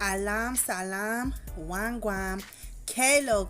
Alam Salam Wangwam 𝕍𝕆𝕍𝕋.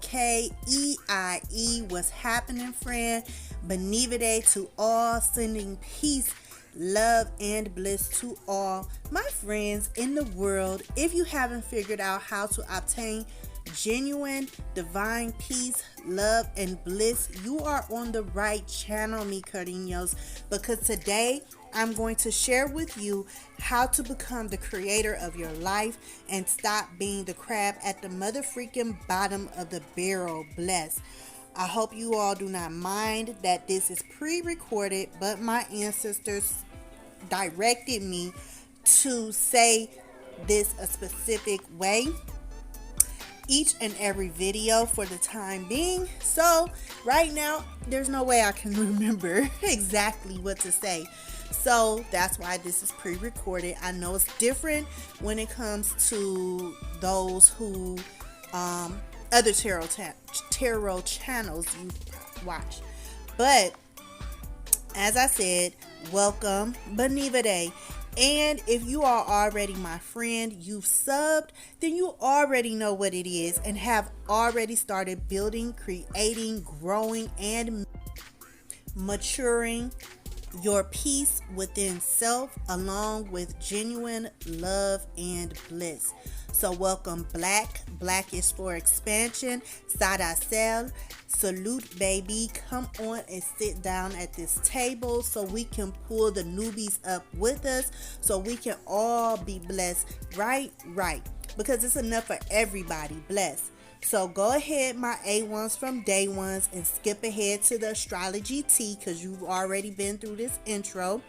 What's happening, friend? 𝕊𝕋𝕸𝕄 to all, sending peace, love, and bliss to all my friends in the world. If you haven't figured out how to obtain genuine divine peace, love, and bliss, you are on the right channel, mi cariños, because today I'm going to share with you how to become the creator of your life and stop being the crab at the mother freaking bottom of the barrel. Bless. I hope you all do not mind that this is pre-recorded, but my ancestors directed me to say this a specific way each and every video for the time being. So right now there's no way I can remember exactly what to say, so that's why this is pre-recorded. I know it's different when it comes to those who other tarot channels you watch, but as I said, welcome, 𝕊𝕋𝕸𝕄. And if you are already my friend, you've subbed, then you already know what it is and have already started building, creating, growing, and maturing your peace within self, along with genuine love and bliss. So welcome, Black is for expansion. 𝕸𝕆𝕇. Salute, baby. Come on and sit down at this table so we can pull the newbies up with us, so we can all be blessed. Right, because it's enough for everybody. Bless. So go ahead, my A1s from day ones, and skip ahead to the astrology tea, because you've already been through this intro.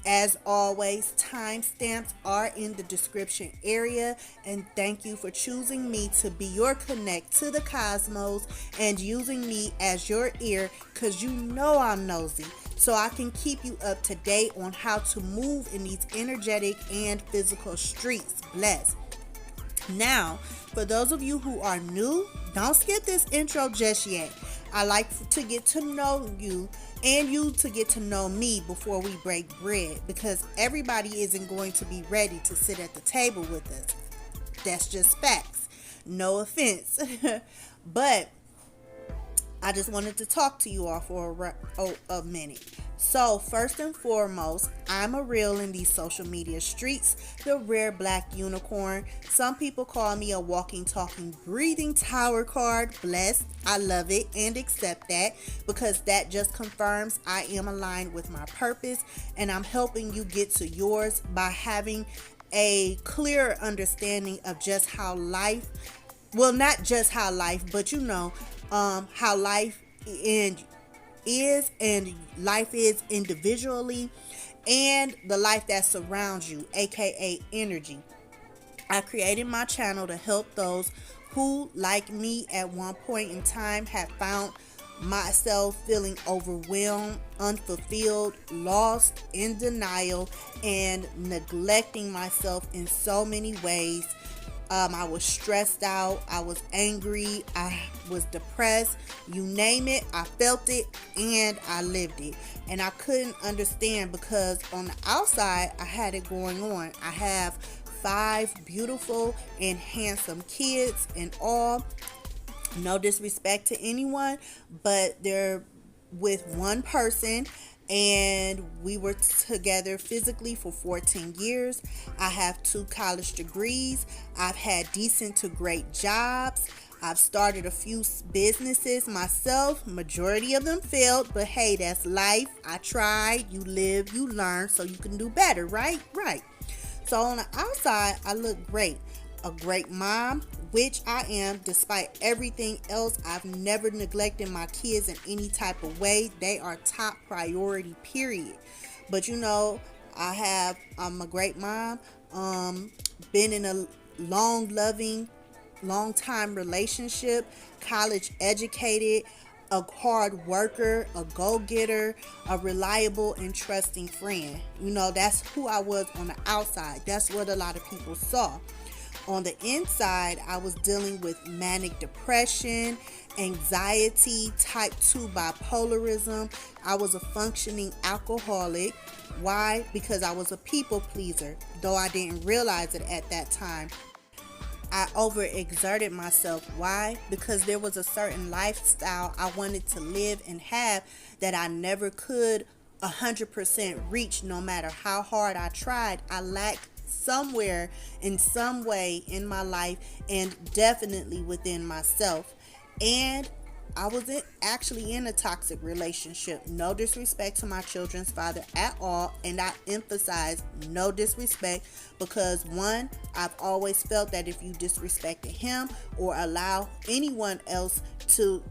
As always, timestamps are in the description area, and thank you for choosing me to be your connect to the cosmos and using me as your ear, because you know I'm nosy, so I can keep you up to date on how to move in these energetic and physical streets. Bless. Now, for those of you who are new, don't skip this intro just yet. I like to get to know you and you to get to know me before we break bread, because everybody isn't going to be ready to sit at the table with us. That's just facts. No offense. But I just wanted to talk to you all for a minute. So first and foremost, I'm a real in these social media streets, the rare black unicorn. Some people call me a walking, talking, breathing tower card. Blessed. I love it and accept that, because that just confirms I am aligned with my purpose, and I'm helping you get to yours by having a clearer understanding of just how life, well, not just how life, but how life is and life is individually, and the life that surrounds you, aka energy. I created my channel to help those who, like me at one point in time, have found myself feeling overwhelmed, unfulfilled, lost, in denial, and neglecting myself in so many ways. I was stressed out, I was angry, I was depressed, you name it, I felt it and I lived it. And I couldn't understand, because on the outside I had it going on. I have 5 beautiful and handsome kids and all. No disrespect to anyone, but they're with one person, and we were together physically for 14 years. I have 2 college degrees. I've had decent to great jobs. I've started a few businesses myself. Majority of them failed, but hey, that's life. I tried. You live, you learn, so you can do better, right? So on the outside, I look great. A great mom, which I am. Despite everything else, I've never neglected my kids in any type of way. They are top priority, period. But I'm a great mom. Been in a long time relationship, college educated, a hard worker, a go-getter, a reliable and trusting friend. That's who I was on the outside. That's what a lot of people saw. On the inside, I was dealing with manic depression, anxiety, type 2 bipolarism. I was a functioning alcoholic. Why? Because I was a people pleaser, though I didn't realize it at that time. I overexerted myself. Why? Because there was a certain lifestyle I wanted to live and have that I never could 100% reach, no matter how hard I tried. I lacked somewhere in some way in my life, and definitely within myself. And I was actually in a toxic relationship. No disrespect to my children's father at all. And I emphasize no disrespect because, one, I've always felt that if you disrespected him or allow anyone else to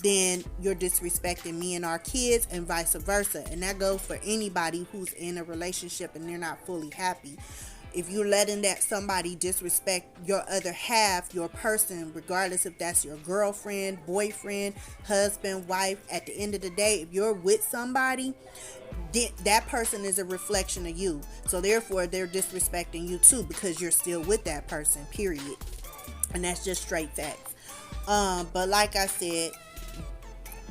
then you're disrespecting me and our kids, and vice versa. And that goes for anybody who's in a relationship and they're not fully happy. If you're letting that somebody disrespect your other half, your person, regardless if that's your girlfriend, boyfriend, husband, wife, at the end of the day, if you're with somebody, that person is a reflection of you. So therefore, they're disrespecting you too because you're still with that person, period. And that's just straight facts. But like I said,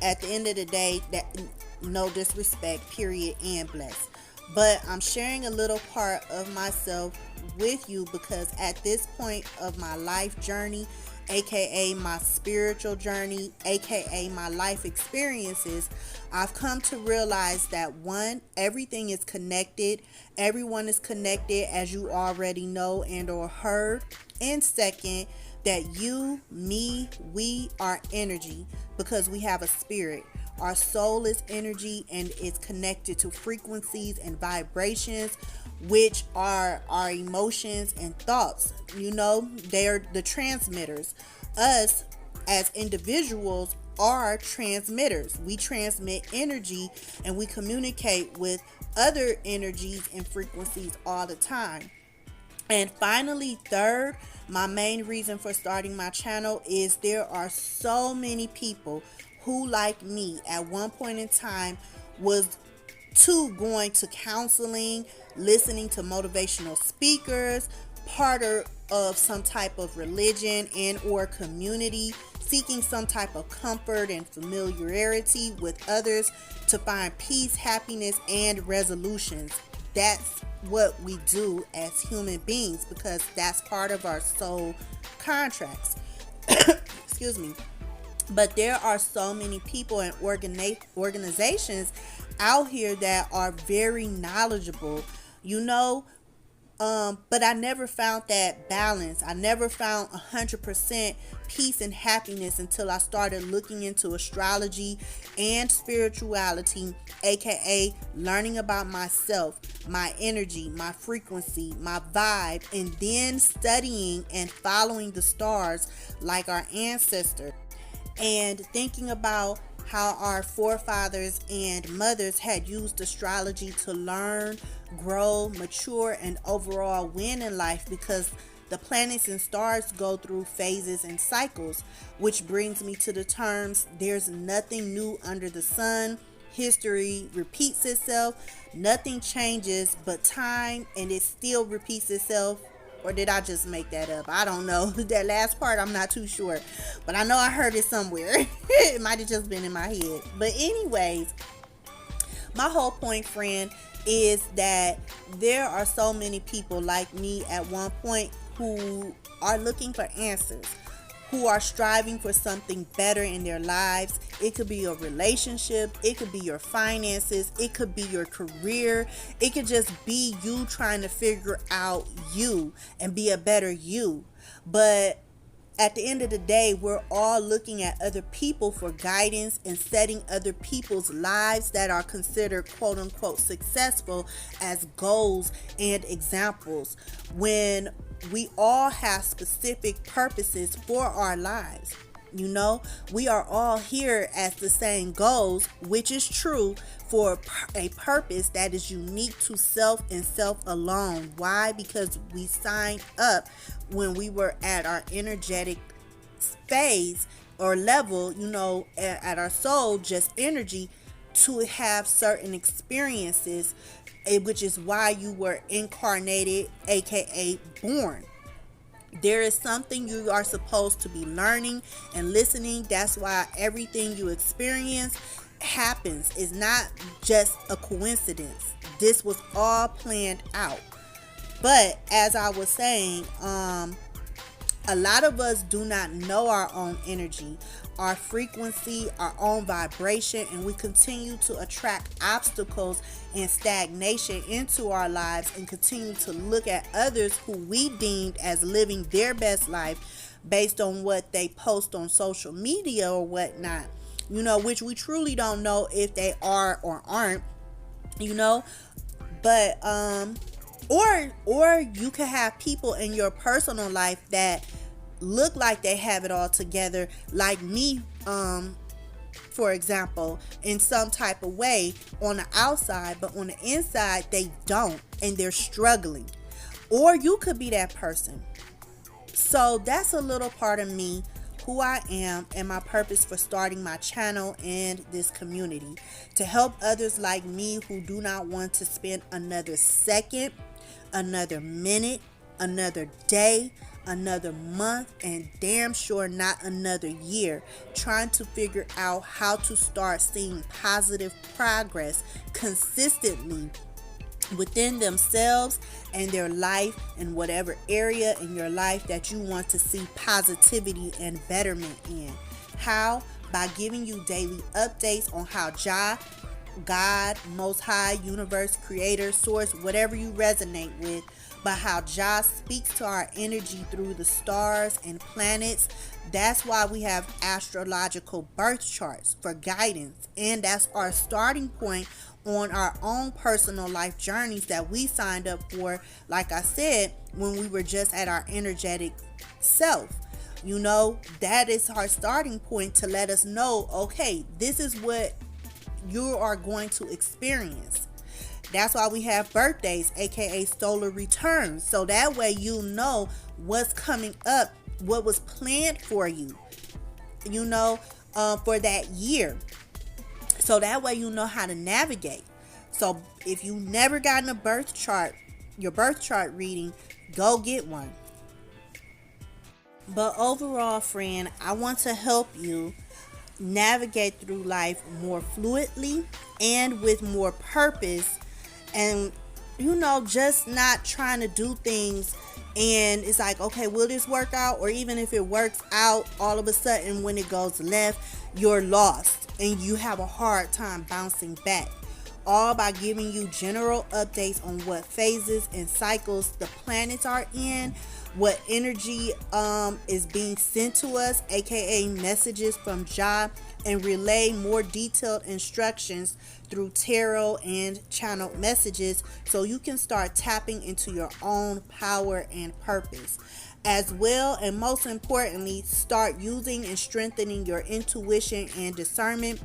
at the end of the day, that no disrespect, period, and bless. But I'm sharing a little part of myself with you because at this point of my life journey, aka my spiritual journey, aka my life experiences, I've come to realize that, one, everything is connected. Everyone is connected, as you already know and or heard. And second, that you, me, we are energy because we have a spirit. Our soul is energy and it's connected to frequencies and vibrations, which are our emotions and thoughts. You know, they're the transmitters. Us as individuals are transmitters. We transmit energy and we communicate with other energies and frequencies all the time. And finally, third, my main reason for starting my channel is there are so many people who, like me, at one point in time was going to counseling, listening to motivational speakers, part of some type of religion and or community, seeking some type of comfort and familiarity with others to find peace, happiness, and resolutions. That's what we do as human beings because that's part of our soul contracts. Excuse me. But there are so many people and organizations out here that are very knowledgeable, you know, but I never found that balance. I never found 100% peace and happiness until I started looking into astrology and spirituality, aka learning about myself, my energy, my frequency, my vibe, and then studying and following the stars like our ancestors. And thinking about how our forefathers and mothers had used astrology to learn, grow, mature, and overall win in life because the planets and stars go through phases and cycles, which brings me to the terms, there's nothing new under the sun. History repeats itself. Nothing changes but time, and it still repeats itself. Or did I just make that up? I don't know. That last part, I'm not too sure. But I know I heard it somewhere. It might have just been in my head. But anyways, my whole point, friend, is that there are so many people like me at one point who are looking for answers, who are striving for something better in their lives. It could be your relationship, it could be your finances, it could be your career, it could just be you trying to figure out you and be a better you. But at the end of the day, we're all looking at other people for guidance and setting other people's lives that are considered quote unquote successful as goals and examples, when we all have specific purposes for our lives. You know, we are all here as the same goals, which is true, for a purpose that is unique to self and self alone. Why? Because we signed up when we were at our energetic phase or level, you know, at our soul, just energy, to have certain experiences, which is why you were incarnated, aka born. There is something you are supposed to be learning and listening. That's why everything you experience happens. It's not just a coincidence. This was all planned out. But as I was saying, A lot of us do not know our own energy, our frequency, our own vibration, and we continue to attract obstacles and stagnation into our lives and continue to look at others who we deemed as living their best life based on what they post on social media or whatnot, which we truly don't know if they are or aren't, but or you could have people in your personal life that look like they have it all together, like me, for example, in some type of way on the outside, but on the inside they don't, and they're struggling. Or you could be that person. So that's a little part of me, who I am, and my purpose for starting my channel and this community, to help others like me who do not want to spend another second, another minute, another day, another month, and damn sure not another year trying to figure out how to start seeing positive progress consistently within themselves and their life, in whatever area in your life that you want to see positivity and betterment in. How? By giving you daily updates on how God, Most High, Universe, Creator, Source, whatever you resonate with, but how Jah speaks to our energy through the stars and planets. That's why we have astrological birth charts for guidance, and that's our starting point on our own personal life journeys that we signed up for, like I said, when we were just at our energetic self. That is our starting point to let us know, okay, this is what you are going to experience. That's why we have birthdays, aka solar returns. So that way you know what's coming up, what was planned for you, for that year. So that way you know how to navigate. So if you never gotten your birth chart reading, go get one. But overall, friend, I want to help you navigate through life more fluidly and with more purpose, and just not trying to do things and it's like, okay, will this work out? Or even if it works out, all of a sudden when it goes left, you're lost and you have a hard time bouncing back. All by giving you general updates on what phases and cycles the planets are in, what energy is being sent to us, aka messages from Jah, and relay more detailed instructions through tarot and channeled messages so you can start tapping into your own power and purpose. As well, and most importantly, start using and strengthening your intuition and discernment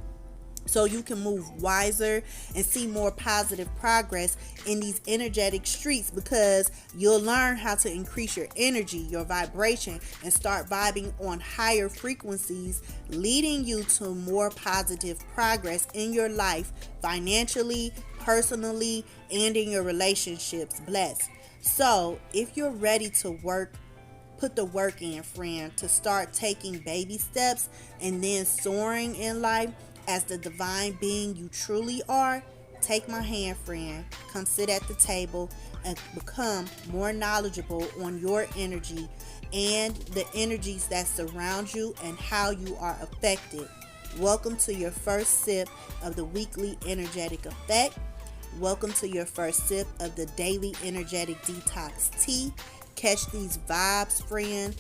so you can move wiser and see more positive progress in these energetic streets, because you'll learn how to increase your energy, your vibration, and start vibing on higher frequencies, leading you to more positive progress in your life, financially, personally, and in your relationships. Bless. So if you're ready to put the work in, friend, to start taking baby steps and then soaring in life as the divine being you truly are, take my hand, friend. Come sit at the table and become more knowledgeable on your energy and the energies that surround you and how you are affected. Welcome to your first sip of the weekly energetic effect. Welcome to your first sip of the daily energetic detox tea. Catch these vibes, friend.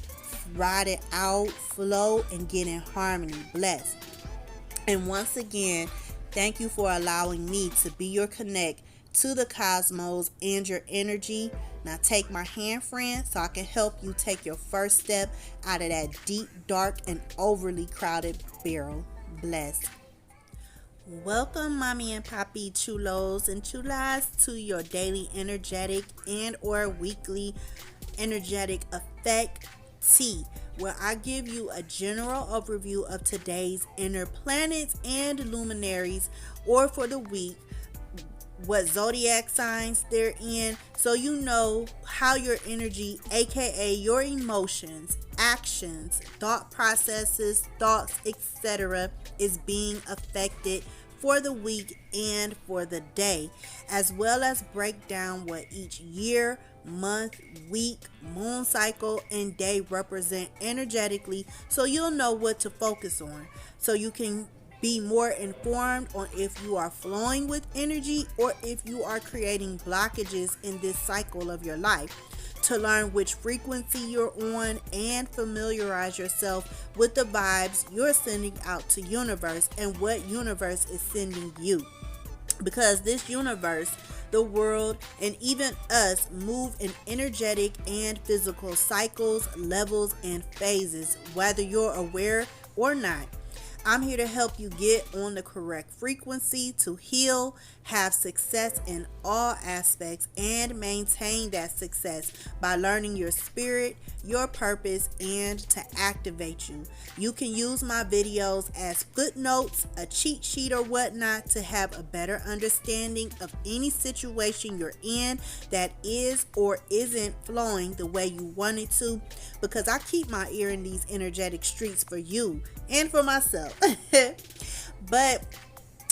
Ride it out, flow, and get in harmony. Bless. And once again, thank you for allowing me to be your connect to the cosmos and your energy. Now take my hand, friend, so I can help you take your first step out of that deep, dark, and overly crowded barrel. Bless. Welcome, mommy and papi chulos and chulas, to your daily energetic and or weekly energetic effect tea, where I give you a general overview of today's inner planets and luminaries, or for the week, what zodiac signs they're in, so you know how your energy, aka your emotions, actions, thought processes, thoughts, etc., is being affected for the week and for the day, as well as break down what each year, month, week, moon cycle, and day represent energetically, so you'll know what to focus on. So you can be more informed on if you are flowing with energy or if you are creating blockages in this cycle of your life. To learn which frequency you're on and familiarize yourself with the vibes you're sending out to universe and what universe is sending you. Because this universe, the world, and even us move in energetic and physical cycles, levels, and phases, whether you're aware or not. I'm here to help you get on the correct frequency to heal, have success in all aspects, and maintain that success by learning your spirit, your purpose, and to activate you. You can use my videos as footnotes, a cheat sheet, or whatnot to have a better understanding of any situation you're in that is or isn't flowing the way you want it to, because I keep my ear in these energetic streets for you and for myself. But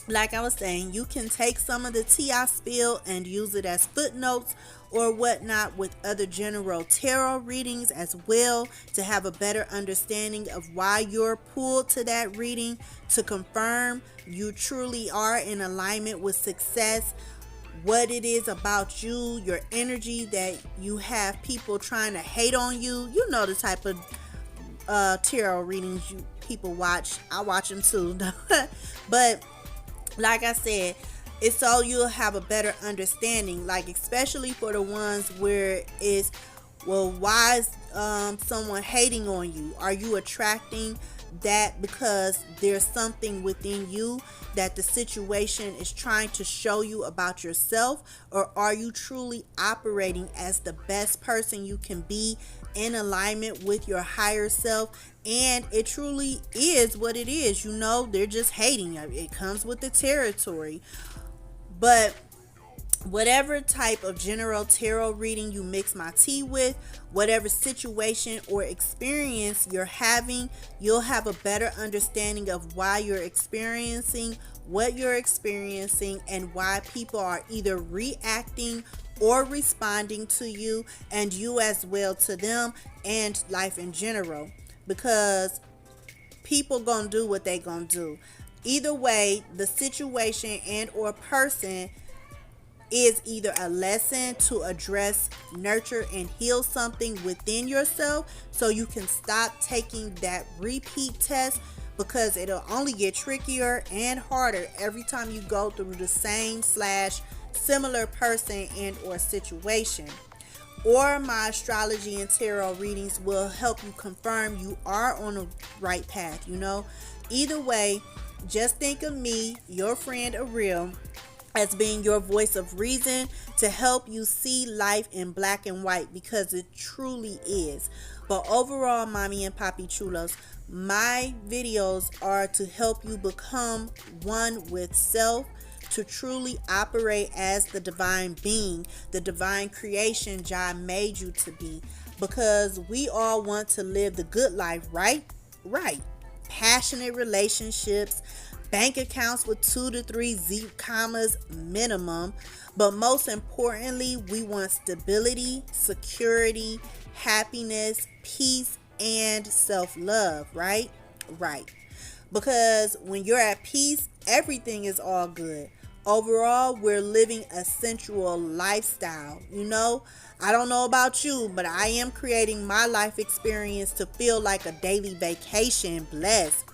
like I was saying, you can take some of the tea I spill and use it as footnotes or whatnot with other general tarot readings as well, to have a better understanding of why you're pulled to that reading, to confirm you truly are in alignment with success, what it is about you, your energy, that you have people trying to hate on you. You know the type of tarot readings you people watch. I watch them too. But like I said, it's so you'll have a better understanding, like especially for the ones where it's, well, why is someone hating on you? Are you attracting that because there's something within you that the situation is trying to show you about yourself? Or are you truly operating as the best person you can be, in alignment with your higher self? And it truly is what it is. You know, they're just hating. It comes with the territory. But whatever type of general tarot reading you mix my tea with, whatever situation or experience you're having, you'll have a better understanding of why you're experiencing what you're experiencing and why people are either reacting or responding to you, and you as well to them, and life in general. Because people gonna do what they gonna do. Either way, the situation and or person is either a lesson to address, nurture, and heal something within yourself, so you can stop taking that repeat test, because it'll only get trickier and harder every time you go through the same / similar person and or situation. Or my astrology and tarot readings will help you confirm you are on the right path. You know, either way, just think of me, your friend 𝕑𝕼, as being your voice of reason to help you see life in black and white, because it truly is. But overall, mommy and papi chulos, my videos are to help you become one with self, to truly operate as the divine being, the divine creation God made you to be. Because we all want to live the good life, right? Right. Passionate relationships, bank accounts with 2 to 3 commas minimum. But most importantly, we want stability, security, happiness, peace, and self-love, right? Right. Because when you're at peace, everything is all good. Overall, we're living a sensual lifestyle. You know, I don't know about you, but I am creating my life experience to feel like a daily vacation. Blessed.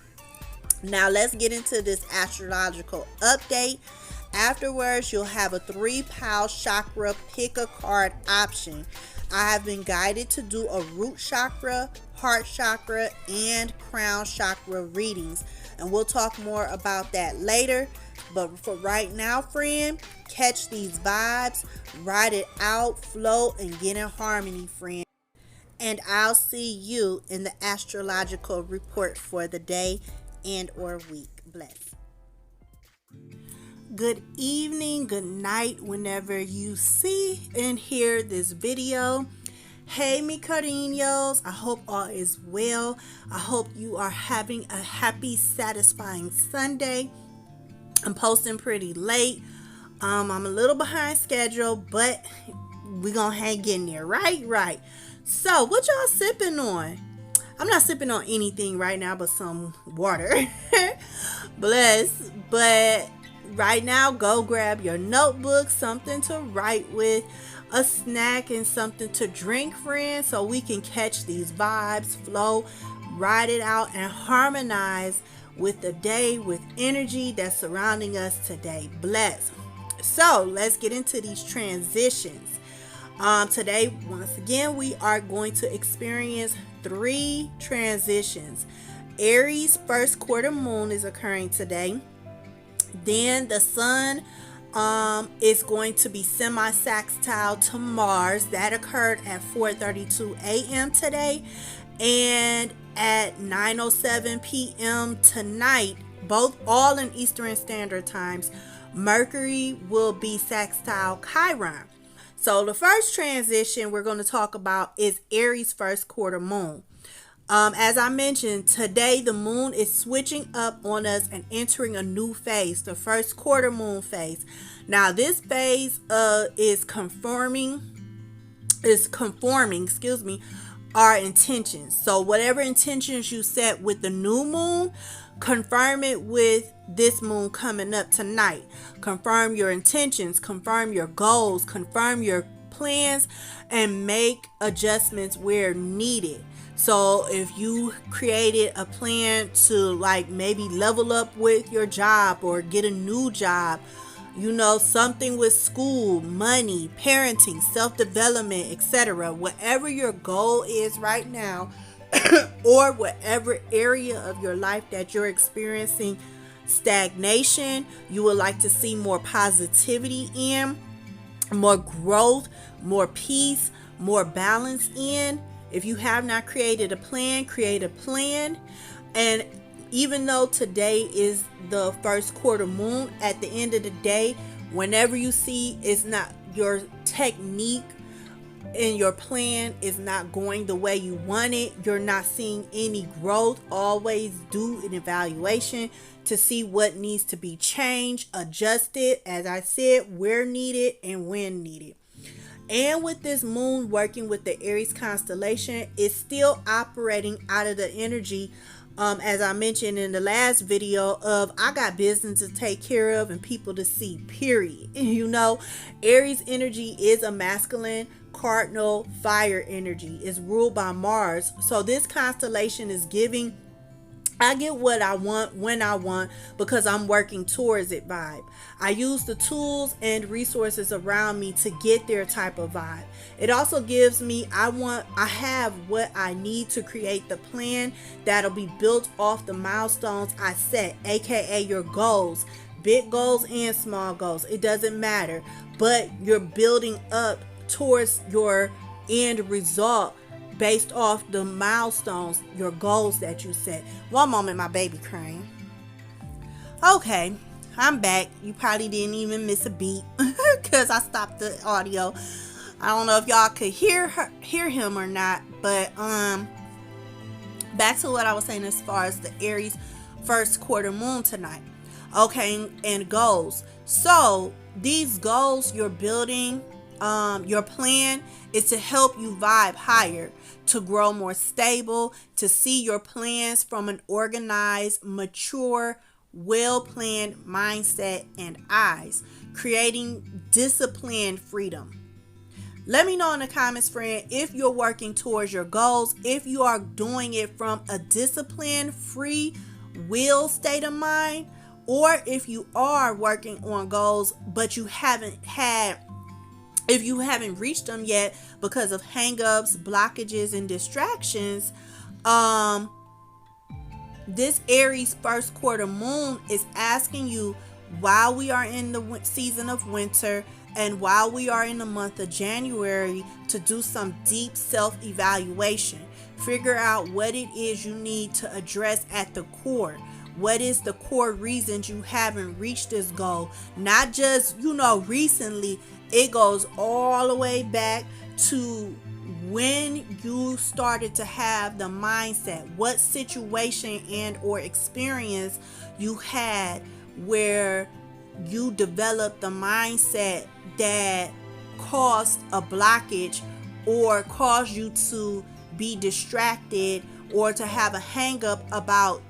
Now let's get into this astrological update. Afterwards, you'll have a 3-pile chakra pick a card option. I have been guided to do a root chakra, heart chakra, and crown chakra readings, and we'll talk more about that later. But for right now, friend, catch these vibes, ride it out, flow, and get in harmony, friend. And I'll see you in the astrological report for the day and or week. Bless. Good evening, good night, whenever you see and hear this video. Hey, mi cariños, I hope all is well. I hope you are having a happy, satisfying Sunday. I'm posting pretty late. I'm a little behind schedule, but we gonna hang in there, right. So what y'all sipping on? I'm not sipping on anything right now but some water. Bless. But right now, go grab your notebook, something to write with, a snack, and something to drink, friends, so we can catch these vibes, flow, ride it out, and harmonize with the day, with energy that's surrounding us today. Bless. So let's get into these transitions. Today, once again, we are going to experience 3 transitions. Aries first quarter moon is occurring today. Then the sun is going to be semi-sextile to Mars. That occurred at 4:32 a.m. today. And at 9:07 p.m. tonight, all in Eastern Standard Times, Mercury will be sextile Chiron. So the first transition we're going to talk about is Aries first quarter moon. As I mentioned, today the moon is switching up on us and entering a new phase, the first quarter moon phase. Now this phase is conforming, our intentions. So whatever intentions you set with the new moon, confirm it with this moon coming up tonight. Confirm your intentions, confirm your goals, confirm your plans, and make adjustments where needed. So if you created a plan to like maybe level up with your job or get a new job, something with school, money, parenting, self-development, etc. Whatever your goal is right now, or whatever area of your life that you're experiencing stagnation, you would like to see more positivity in, more growth, more peace, more balance in. If you have not created a plan, create a plan. And even though today is the first quarter moon, at the end of the day, whenever you see it's not your technique and your plan is not going the way you want it, you're not seeing any growth, always do an evaluation to see what needs to be changed, adjusted, as I said, where needed and when needed. And with this moon working with the Aries constellation, it's still operating out of the energy, as I mentioned in the last video, of I got business to take care of and people to see, period. Aries energy is a masculine cardinal fire energy. It's ruled by Mars. So this constellation is giving I get what I want when I want because I'm working towards it vibe. I use the tools and resources around me to get there type of vibe. It also gives me, I have what I need to create the plan that'll be built off the milestones I set, aka your goals, big goals and small goals. It doesn't matter, but you're building up towards your end result based off the milestones, your goals that you set. One moment, my baby crying. Okay, I'm back. You probably didn't even miss a beat because I stopped the audio. I don't know if y'all could hear him or not, but back to what I was saying as far as the Aries first quarter moon tonight. Okay, and goals. So these goals you're building, your plan is to help you vibe higher, to grow more stable, to see your plans from an organized, mature, well-planned mindset and eyes, creating disciplined freedom. Let me know in the comments, friend, if you're working towards your goals, if you are doing it from a disciplined, free will state of mind, or if you are working on goals, but you haven't reached them yet because of hangups, blockages, and distractions. This Aries first quarter moon is asking you, while we are in the season of winter and while we are in the month of January, to do some deep self-evaluation. Figure out what it is you need to address at the core. What is the core reasons you haven't reached this goal? Not just, recently. It goes all the way back to when you started to have the mindset. What situation and or experience you had where you developed the mindset that caused a blockage or caused you to be distracted or to have a hang up about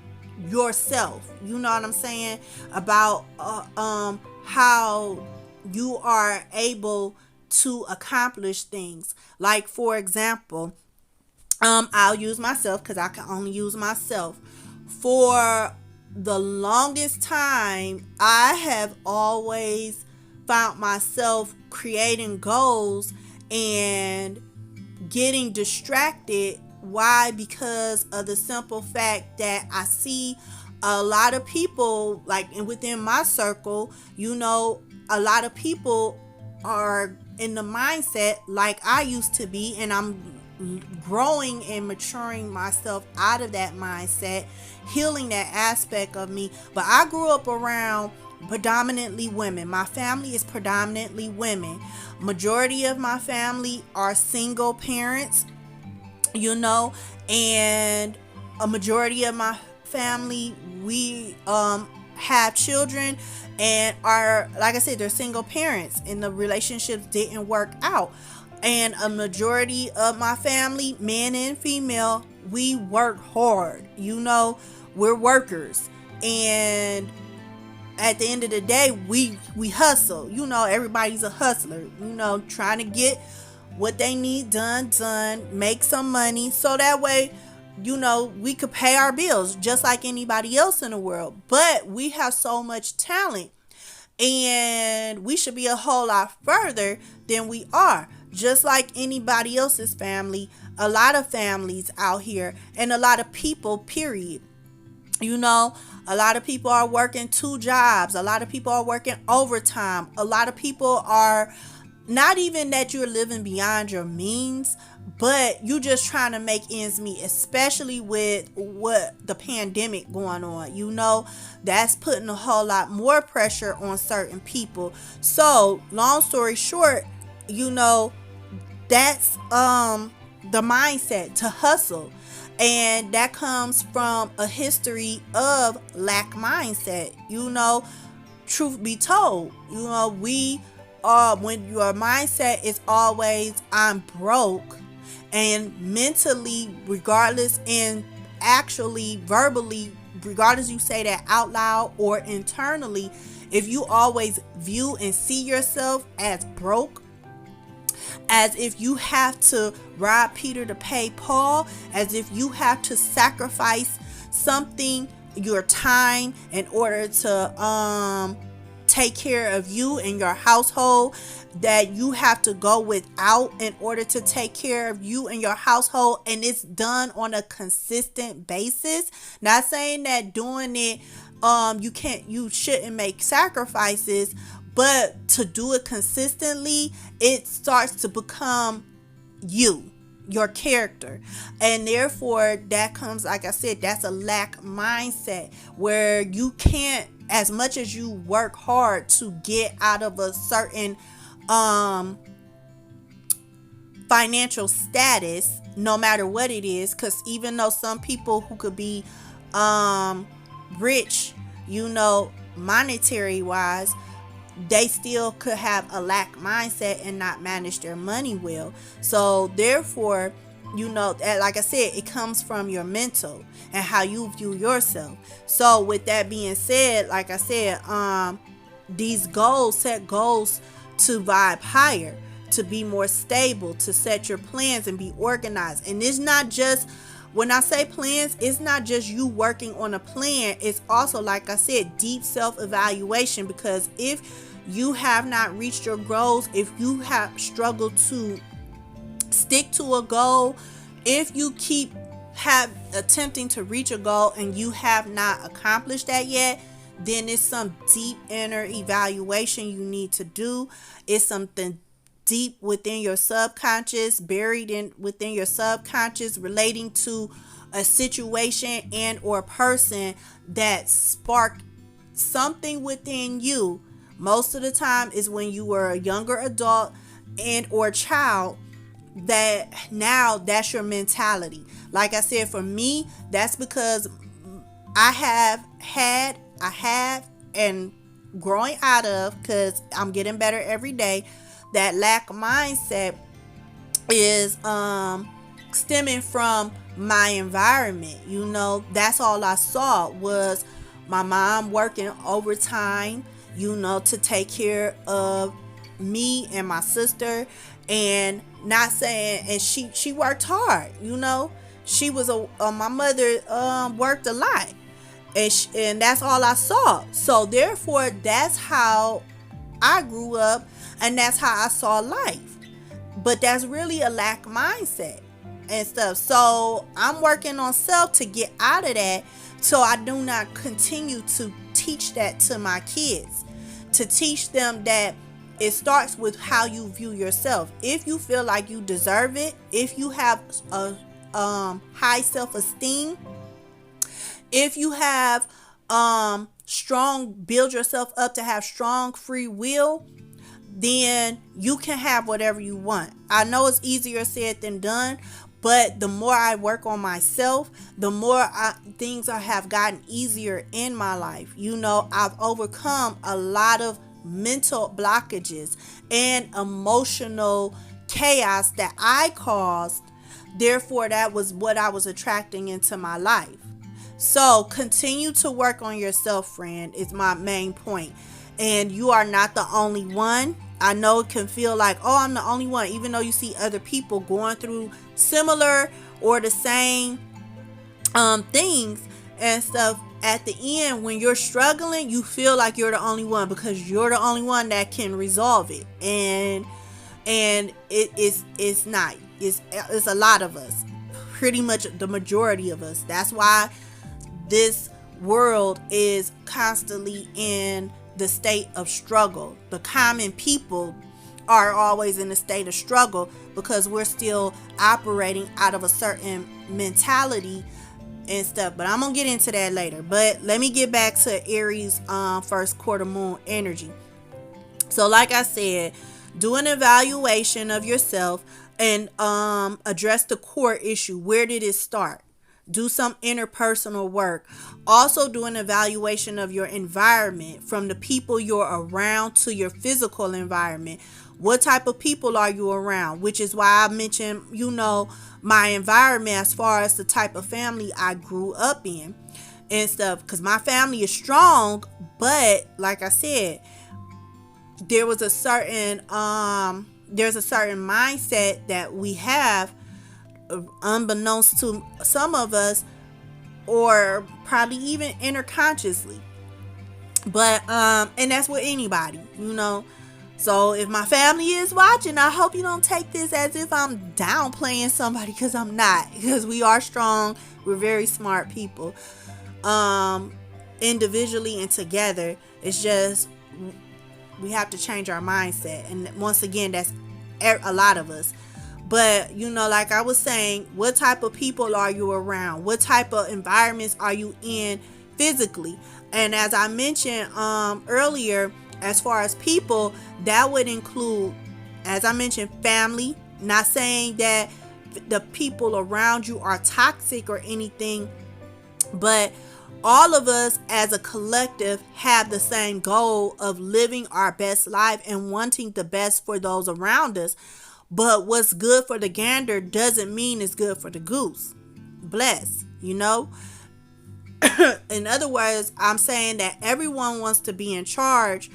yourself. You know what I'm saying? About how you are able to accomplish things. Like, for example, I'll use myself because I can only use myself. For the longest time, I have always found myself creating goals and getting distracted. Why? Because of the simple fact that I see a lot of people, like within my circle, a lot of people are in the mindset like I used to be, and I'm growing and maturing myself out of that mindset, healing that aspect of me. But I grew up around predominantly women. My family is predominantly women. Majority of my family are single parents, and a majority of my family, we have children and are, like I said, they're single parents, and the relationships didn't work out. And a majority of my family, men and female, we work hard. We're workers, and at the end of the day, we hustle. Everybody's a hustler, trying to get what they need done, make some money, so that way, we could pay our bills just like anybody else in the world. But we have so much talent, and we should be a whole lot further than we are. Just like anybody else's family, a lot of families out here, and a lot of people, period. A lot of people are working 2 jobs. A lot of people are working overtime. A lot of people are not even that you're living beyond your means, but you just trying to make ends meet, especially with what the pandemic going on. That's putting a whole lot more pressure on certain people. So long story short, that's the mindset to hustle, and that comes from a history of lack mindset. Truth be told, we when your mindset is always I'm broke, and mentally, regardless, and actually verbally, regardless you say that out loud or internally, if you always view and see yourself as broke, as if you have to rob Peter to pay Paul, as if you have to sacrifice something, your time, in order to take care of you and your household, that you have to go without in order to take care of you and your household, and it's done on a consistent basis. Not saying that doing it, you shouldn't make sacrifices, but to do it consistently, it starts to become your character. And therefore, that comes, like I said, that's a lack mindset, where you can't, as much as you work hard to get out of a certain financial status, no matter what it is, because even though some people who could be rich, monetary wise, they still could have a lack mindset and not manage their money well. So therefore, like I said, it comes from your mental and how you view yourself. So with that being said, like I said, set goals to vibe higher, to be more stable, to set your plans and be organized. And it's not just, when I say plans, it's not just you working on a plan. It's also, like I said, deep self-evaluation, because if you have not reached your goals, if you have struggled to stick to a goal, if you keep attempting to reach a goal and you have not accomplished that yet, then it's some deep inner evaluation you need to do. It's something deep within your subconscious, within your subconscious, relating to a situation and or person that sparked something within you. Most of the time is when you were a younger adult and or child, that now that's your mentality. Like I said, for me, that's because I have and growing out of, because I'm getting better every day, that lack mindset is stemming from my environment. That's all I saw was my mom working overtime, to take care of me and my sister, and not saying, and she worked hard. She was my mother worked a lot, and that's all I saw. So therefore, that's how I grew up, and that's how I saw life. But that's really a lack mindset and stuff. So I'm working on self to get out of that, so I do not continue to teach that to my kids, to teach them that it starts with how you view yourself. If you feel like you deserve it, if you have a high self-esteem, if you have build yourself up to have strong free will, then you can have whatever you want. I know it's easier said than done, but the more I work on myself, the more things have gotten easier in my life. I've overcome a lot of mental blockages and emotional chaos that I caused. Therefore, that was what I was attracting into my life. So continue to work on yourself, friend, is my main point. And you are not the only one. I know it can feel like, oh, I'm the only one, even though you see other people going through similar or the same things and stuff. At the end, when you're struggling, you feel like you're the only one, because you're the only one that can resolve it. And it's not. It's a lot of us, pretty much the majority of us. That's why this world is constantly in the state of struggle. The common people are always in a state of struggle because we're still operating out of a certain mentality and stuff. But I'm gonna get into that later. But let me get back to Aries first quarter moon energy. So like I said, do an evaluation of yourself and address the core issue. Where did it start? Do some interpersonal work. Also do an evaluation of your environment, from the people you're around to your physical environment. What type of people are you around? Which is why I mentioned, my environment as far as the type of family I grew up in and stuff. Because my family is strong, but like I said, there's a certain mindset that we have, unbeknownst to some of us, or probably even interconsciously. But and that's with anybody, So if my family is watching, I hope you don't take this as if I'm downplaying somebody, because I'm not. Because we are strong. We're very smart people, individually and together. It's just we have to change our mindset. And once again, that's a lot of us. But, like I was saying, what type of people are you around? What type of environments are you in physically? And as I mentioned earlier, as far as people, that would include, as I mentioned, family. Not saying that the people around you are toxic or anything, but all of us as a collective have the same goal of living our best life and wanting the best for those around us. But what's good for the gander doesn't mean it's good for the goose. Bless, In other words, I'm saying that everyone wants to be in charge,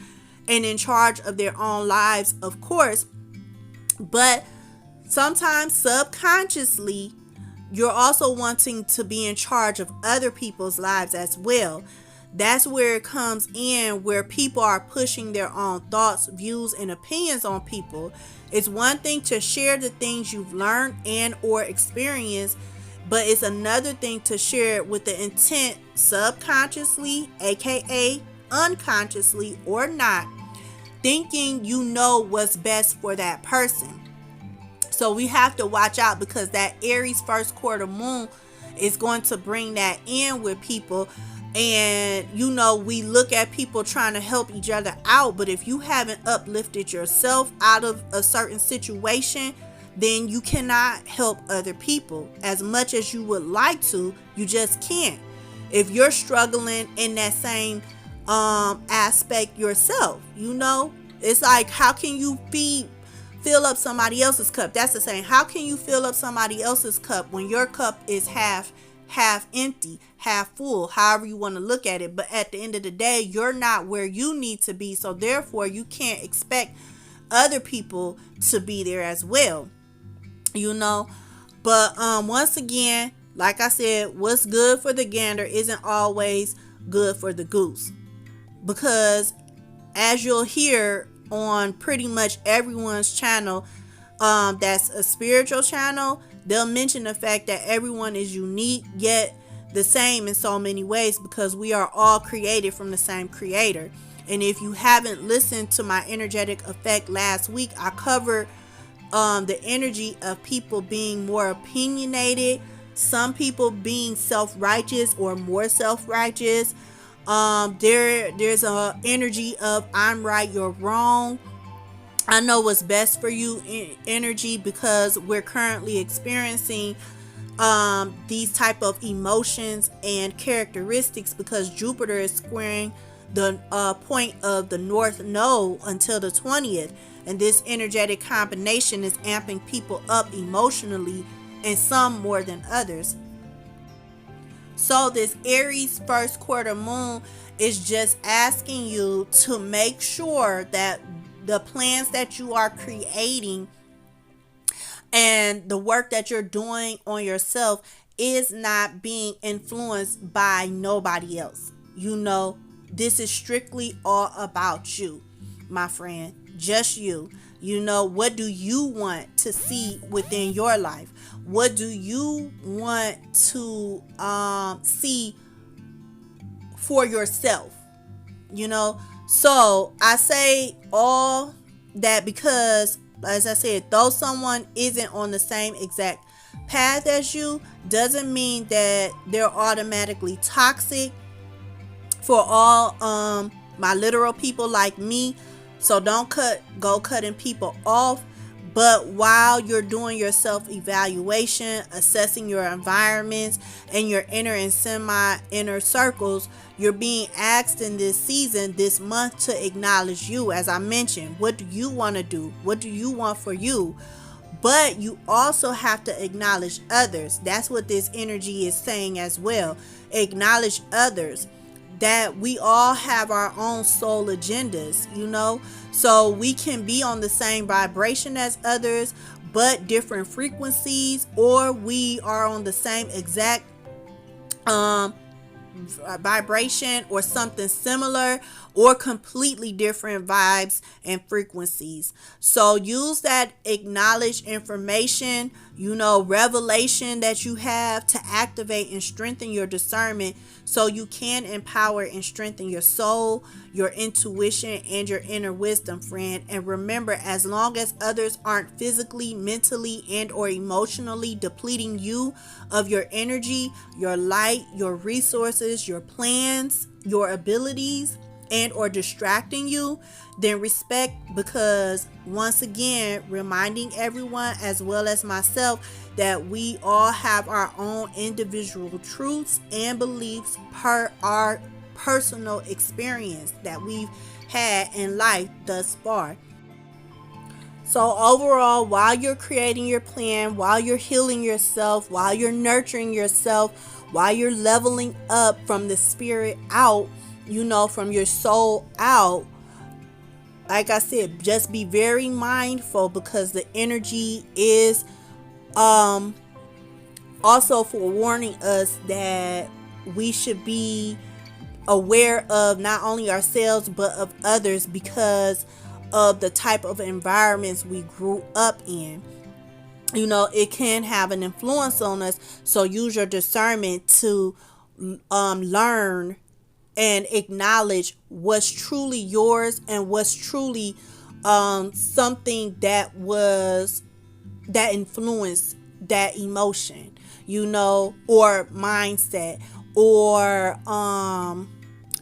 and in charge of their own lives, of course. But sometimes subconsciously, you're also wanting to be in charge of other people's lives as well. That's where it comes in, where people are pushing their own thoughts, views, and opinions on people. It's one thing to share the things you've learned and or experienced, but it's another thing to share it with the intent subconsciously, aka unconsciously or not, thinking you know what's best for that person. So we have to watch out, because that Aries first quarter moon is going to bring that in with people. And we look at people trying to help each other out, but if you haven't uplifted yourself out of a certain situation, then you cannot help other people as much as you would like to. You just can't. If you're struggling in that same aspect yourself, it's like, how can you be fill up somebody else's cup. That's the saying. How can you fill up somebody else's cup when your cup is half empty, half full, however you want to look at it? But at the end of the day, you're not where you need to be. So therefore, you can't expect other people to be there as well. But once again, like I said, what's good for the gander isn't always good for the goose. Because as you'll hear on pretty much everyone's channel, that's a spiritual channel, they'll mention the fact that everyone is unique yet the same in so many ways, because we are all created from the same creator. And if you haven't listened to my energetic effect last week, I covered the energy of people being more opinionated, some people being self-righteous or more self-righteous. There's a energy of I'm right, you're wrong, I know what's best for you energy, because we're currently experiencing these type of emotions and characteristics, because Jupiter is squaring the point of the North Node until the 20th. And this energetic combination is amping people up emotionally, and some more than others. So this Aries first quarter moon is just asking you to make sure that the plans that you are creating and the work that you're doing on yourself is not being influenced by nobody else. This is strictly all about you, my friend. Just you. What do you want to see within your life? What do you want to see for yourself? So I say all that because, as I said, though someone isn't on the same exact path as you, doesn't mean that they're automatically toxic for all my literal people like me. So don't go cutting people off. But while you're doing your self-evaluation, assessing your environments and your inner and semi-inner circles, you're being asked in this season, this month, to acknowledge you. As I mentioned, what do you want to do? What do you want for you? But you also have to acknowledge others. That's what this energy is saying as well. Acknowledge others. That we all have our own soul agendas, so we can be on the same vibration as others, but different frequencies, or we are on the same exact vibration or something similar, or completely different vibes and frequencies. So use that acknowledged information, revelation that you have to activate and strengthen your discernment, so you can empower and strengthen your soul, your intuition, and your inner wisdom, friend. And remember, as long as others aren't physically, mentally, and or emotionally depleting you of your energy, your light, your resources, your plans, your abilities, and or distracting you, then respect, because once again, reminding everyone as well as myself that we all have our own individual truths and beliefs per our personal experience that we've had in life thus far. So overall, while you're creating your plan, while you're healing yourself, while you're nurturing yourself, while you're leveling up from the spirit out, from your soul out, like I said, just be very mindful, because the energy is also forewarning us that we should be aware of not only ourselves but of others, because of the type of environments we grew up in. It can have an influence on us, so use your discernment to learn and acknowledge what's truly yours and what's truly something that influenced that emotion, or mindset, or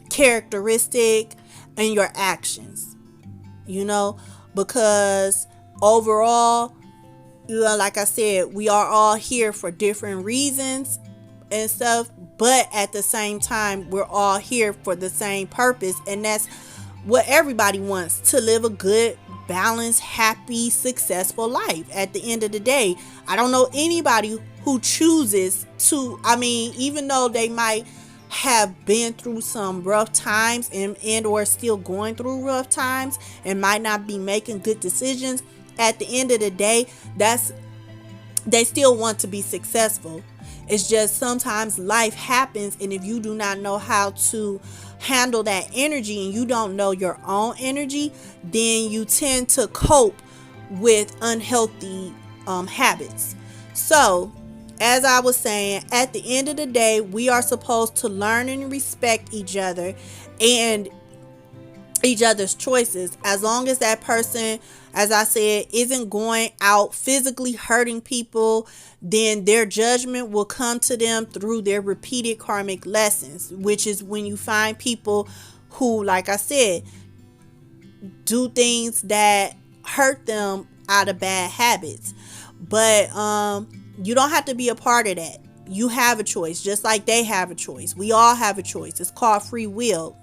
characteristic in your actions, because overall, like I said, we are all here for different reasons and stuff, but at the same time, we're all here for the same purpose, and that's what everybody wants: to live a good, balanced, happy, successful life. At the end of the day, I don't know anybody who chooses to, even though they might have been through some rough times and or still going through rough times and might not be making good decisions, at the end of the day, they still want to be successful. It's just sometimes life happens, and if you do not know how to handle that energy and you don't know your own energy, then you tend to cope with unhealthy habits. So, as I was saying, at the end of the day, we are supposed to learn and respect each other and each other's choices, as long as that person, as I said, isn't going out physically hurting people. Then their judgment will come to them through their repeated karmic lessons, which is when you find people who, like I said, do things that hurt them out of bad habits. But you don't have to be a part of that. You have a choice, just like they have a choice. We all have a choice. It's called free will.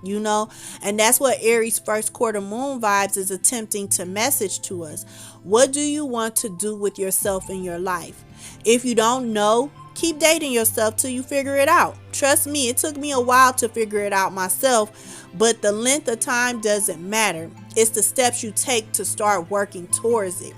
And that's what Aries first quarter moon vibes is attempting to message to us. What do you want to do with yourself in your life? If you don't know, keep dating yourself till you figure it out. Trust me, it took me a while to figure it out myself, but the length of time doesn't matter. It's the steps you take to start working towards it.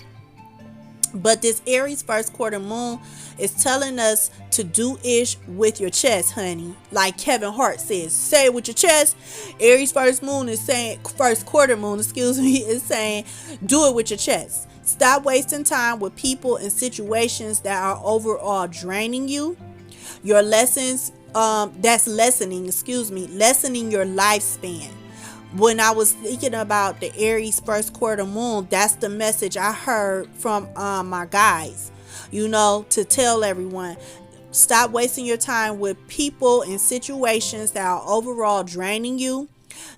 But this Aries first quarter moon is telling us to do ish with your chest, honey. Like Kevin Hart says, say it with your chest. Aries first quarter moon, is saying, do it with your chest. Stop wasting time with people and situations that are overall draining you. Your lessening your lifespan. When I was thinking about the Aries first quarter moon, that's the message I heard from my guides, to tell everyone, stop wasting your time with people and situations that are overall draining you,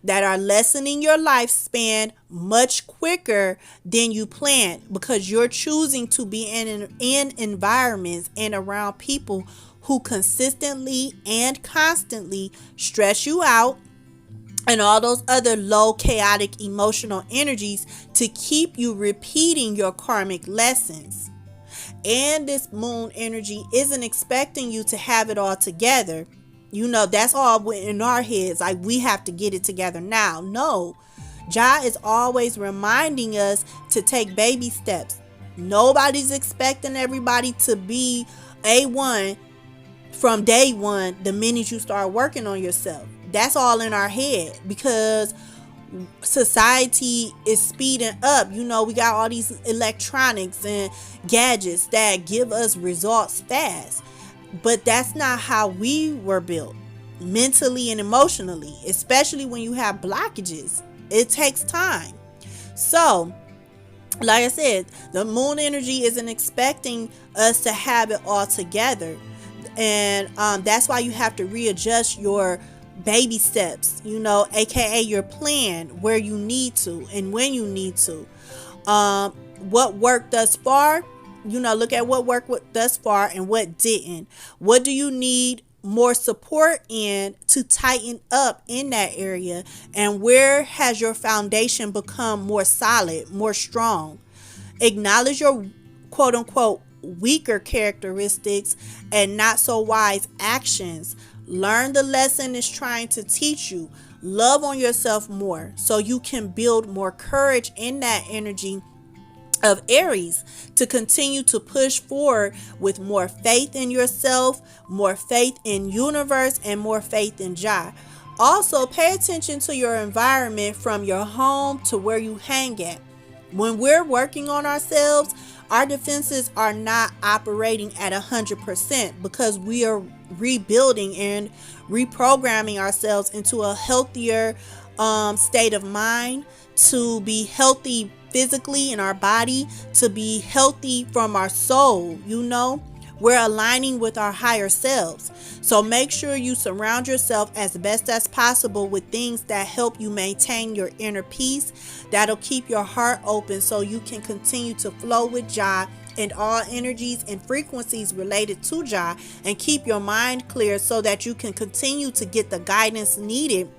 that are lessening your lifespan much quicker than you planned, because you're choosing to be in environments and around people who consistently and constantly stress you out, and all those other low, chaotic, emotional energies to keep you repeating your karmic lessons. And this moon energy isn't expecting you to have it all together. That's all in our heads. Like, we have to get it together now. No. Jah is always reminding us to take baby steps. Nobody's expecting everybody to be A1 from day one the minute you start working on yourself. That's all in our head, because society is speeding up. We got all these electronics and gadgets that give us results fast. But that's not how we were built, mentally and emotionally, especially when you have blockages. It takes time. So, like I said, the moon energy isn't expecting us to have it all together. And that's why you have to readjust your baby steps, aka your plan, where you need to and when you need to. What worked thus far, look at what worked thus far and what didn't. What do you need more support in to tighten up in that area? And where has your foundation become more solid, more strong? Acknowledge your quote unquote weaker characteristics and not so wise actions. Learn the lesson it's trying to teach you. Love on yourself more so you can build more courage in that energy of Aries to continue to push forward with more faith in yourself, more faith in universe, and more faith in Jah. Also, pay attention to your environment from your home to where you hang at. When we're working on ourselves, our defenses are not operating at 100% because we are rebuilding and reprogramming ourselves into a healthier state of mind, to be healthy physically in our body, to be healthy from our soul. We're aligning with our higher selves. So make sure you surround yourself as best as possible with things that help you maintain your inner peace, that'll keep your heart open so you can continue to flow with Jah and all energies and frequencies related to Jah, and keep your mind clear so that you can continue to get the guidance needed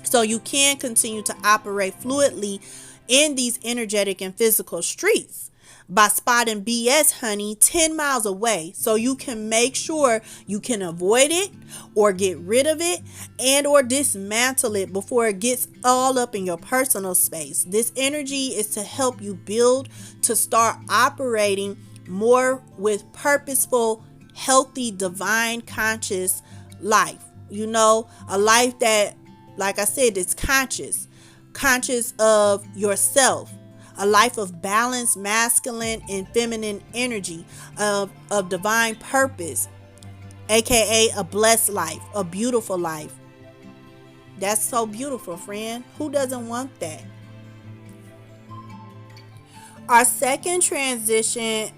so you can continue to operate fluidly in these energetic and physical streets by spotting BS, honey, 10 miles away, so you can make sure you can avoid it or get rid of it and or dismantle it before it gets all up in your personal space. This energy is to help you build, to start operating more with purposeful, healthy, divine, conscious life. You know, a life that, like I said, is conscious of yourself. A life of balanced masculine and feminine energy, of divine purpose, aka a blessed life, a beautiful life. That's so beautiful, friend. Who doesn't want that? Our second transition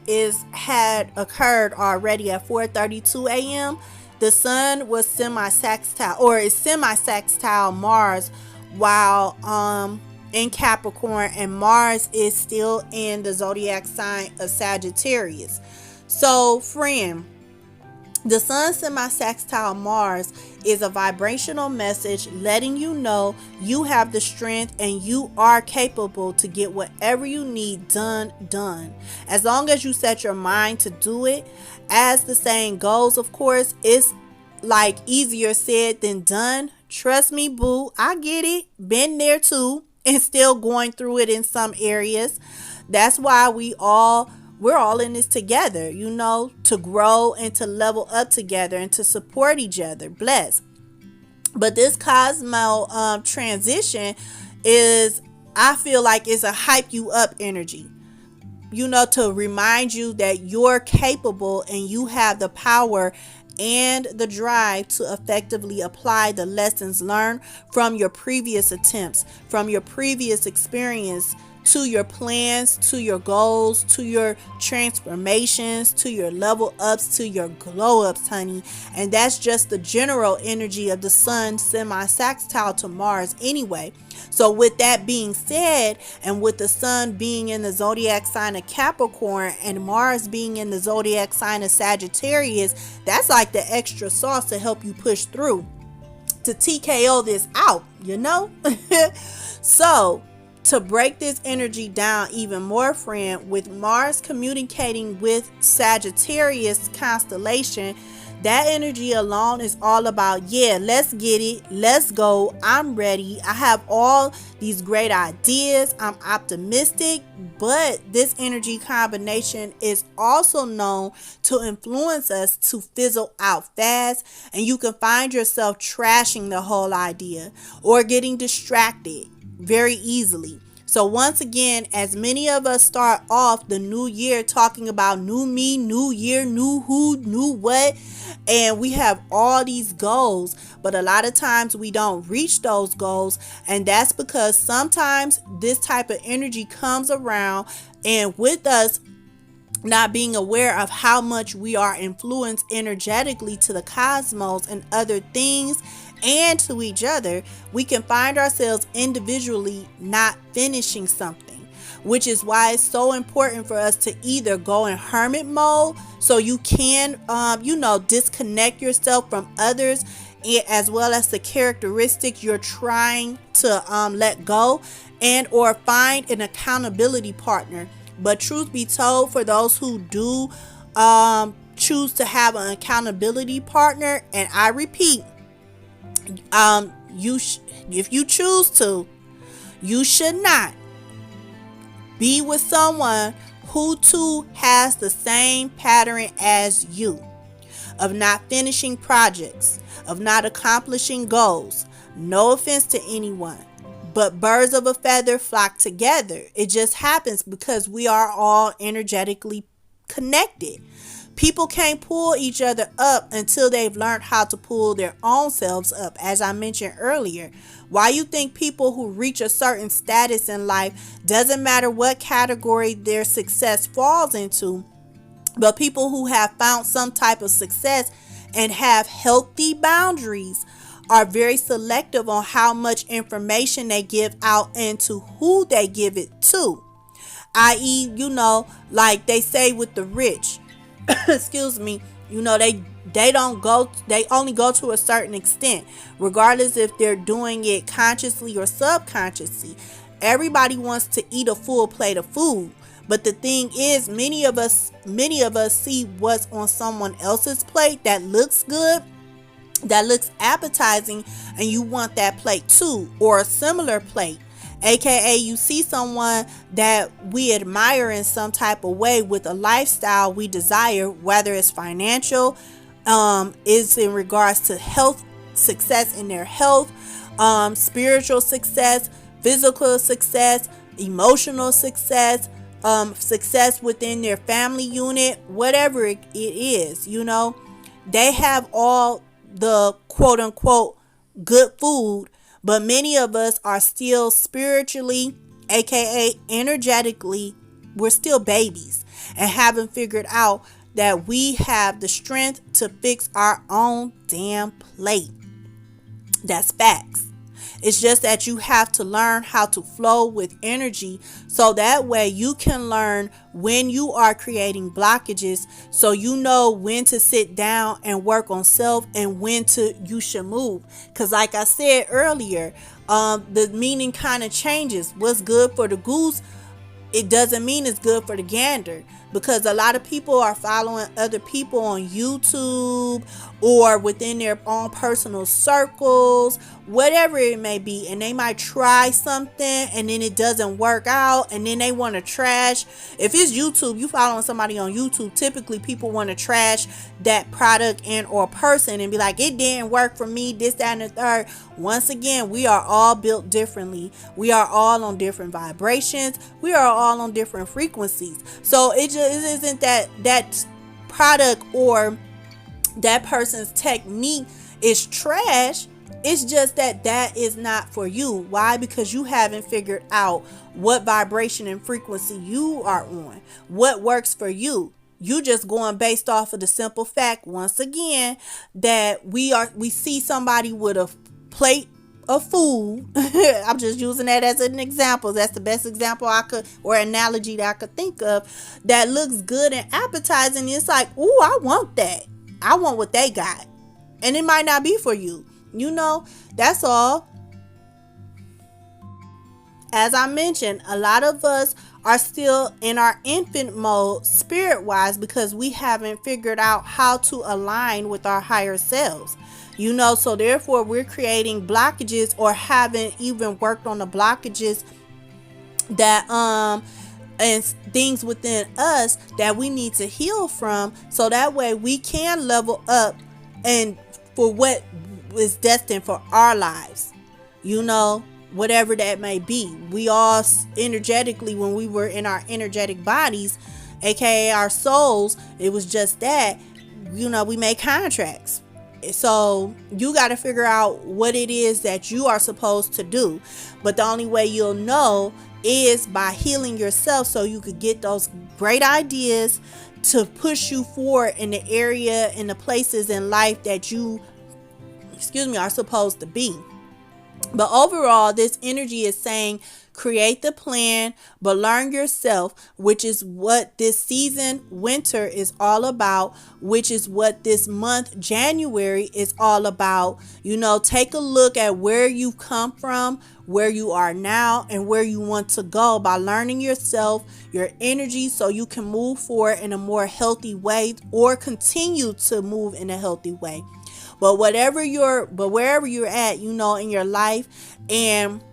had occurred already at 4:32 a.m. The sun was semi-sextile, or is semi-sextile Mars, while in Capricorn, and Mars is still in the zodiac sign of Sagittarius. So, friend, the sun semi-sextile Mars is a vibrational message letting you know you have the strength and you are capable to get whatever you need done. As long as you set your mind to do it. As the saying goes, of course, it's like easier said than done. Trust me, boo, I get it. Been there too. And still going through it in some areas. That's why we're all in this together, you know, to grow and to level up together and to support each other. Bless. But this Cosmo transition is, I feel like, it's a hype you up energy, you know, to remind you that you're capable and you have the power and the drive to effectively apply the lessons learned from your previous attempts, from your previous experience, to your plans, to your goals, to your transformations, to your level ups, to your glow ups, honey. And that's just the general energy of the sun semi-sextile to Mars anyway. So with that being said, and with the sun being in the zodiac sign of Capricorn and Mars being in the zodiac sign of Sagittarius, that's like the extra sauce to help you push through, to TKO this out, you know? So, to break this energy down even more, friend, with Mars communicating with Sagittarius constellation, that energy alone is all about, yeah, let's get it, let's go, I'm ready, I have all these great ideas, I'm optimistic. But this energy combination is also known to influence us to fizzle out fast, and you can find yourself trashing the whole idea or getting distracted very easily. So once again, as many of us start off the new year talking about new me, new year, new who, new what, and we have all these goals, but a lot of times we don't reach those goals, and that's because sometimes this type of energy comes around, and with us not being aware of how much we are influenced energetically to the cosmos and other things and to each other, we can find ourselves individually not finishing something, which is why it's so important for us to either go in hermit mode, so you can disconnect yourself from others, as well as the characteristics you're trying to let go, and or find an accountability partner. But truth be told, for those who do choose to have an accountability partner, and I repeat, if you choose to, you should not be with someone who too has the same pattern as you, of not finishing projects, of not accomplishing goals. No offense to anyone, but birds of a feather flock together. It just happens because we are all energetically connected. People can't pull each other up until they've learned how to pull their own selves up, as I mentioned earlier. Why you think people who reach a certain status in life, doesn't matter what category their success falls into, but people who have found some type of success and have healthy boundaries are very selective on how much information they give out and to who they give it to. I.e., like they say with the rich, excuse me, they only go to a certain extent, regardless if they're doing it consciously or subconsciously. Everybody wants to eat a full plate of food. But the thing is, many of us see what's on someone else's plate that looks good, that looks appetizing, and you want that plate too, or a similar plate. AKA, you see someone that we admire in some type of way with a lifestyle we desire, whether it's financial, is in regards to health, success in their health, spiritual success, physical success, emotional success, success within their family unit, whatever it is, they have all the quote unquote good food, but many of us are still spiritually, aka energetically, we're still babies and haven't figured out that we have the strength to fix our own damn plate. That's facts. It's just that you have to learn how to flow with energy, so that way you can learn when you are creating blockages, so you know when to sit down and work on self and when you should move. Because like I said earlier, the meaning kind of changes. What's good for the goose, it doesn't mean it's good for the gander, because a lot of people are following other people on YouTube or within their own personal circles, whatever it may be, and they might try something and then it doesn't work out, and then they want to trash. If it's YouTube, you following somebody on YouTube, typically people want to trash that product and or person and be like, it didn't work for me, this, that, and the third. Once again, we are all built differently. We are all on different vibrations. We are all on different frequencies. So it just isn't that product or that person's technique is trash. It's just that is not for you. Why? Because you haven't figured out what vibration and frequency you are on, what works for you. You just going based off of the simple fact, once again, that we see somebody with a plate of food. I'm just using that as an example. That's the best example or analogy that I could think of, that looks good and appetizing. It's like, ooh, I want that. I want what they got. And it might not be for you. That's all. As I mentioned, a lot of us are still in our infant mode spirit-wise, because we haven't figured out how to align with our higher selves. So therefore we're creating blockages, or haven't even worked on the blockages that and things within us that we need to heal from, so that way we can level up and for what is destined for our lives, whatever that may be. We all energetically, when we were in our energetic bodies, aka our souls, it was just that, we made contracts. So you got to figure out what it is that you are supposed to do. But the only way you'll know is by healing yourself, so you could get those great ideas to push you forward in the area and the places in life that you are supposed to be. But overall, this energy is saying, create the plan, but learn yourself, which is what this season, winter, is all about, which is what this month, January, is all about. Take a look at where you come from, where you are now, and where you want to go by learning yourself, your energy, so you can move forward in a more healthy way, or continue to move in a healthy way. But wherever you're at, in your life, and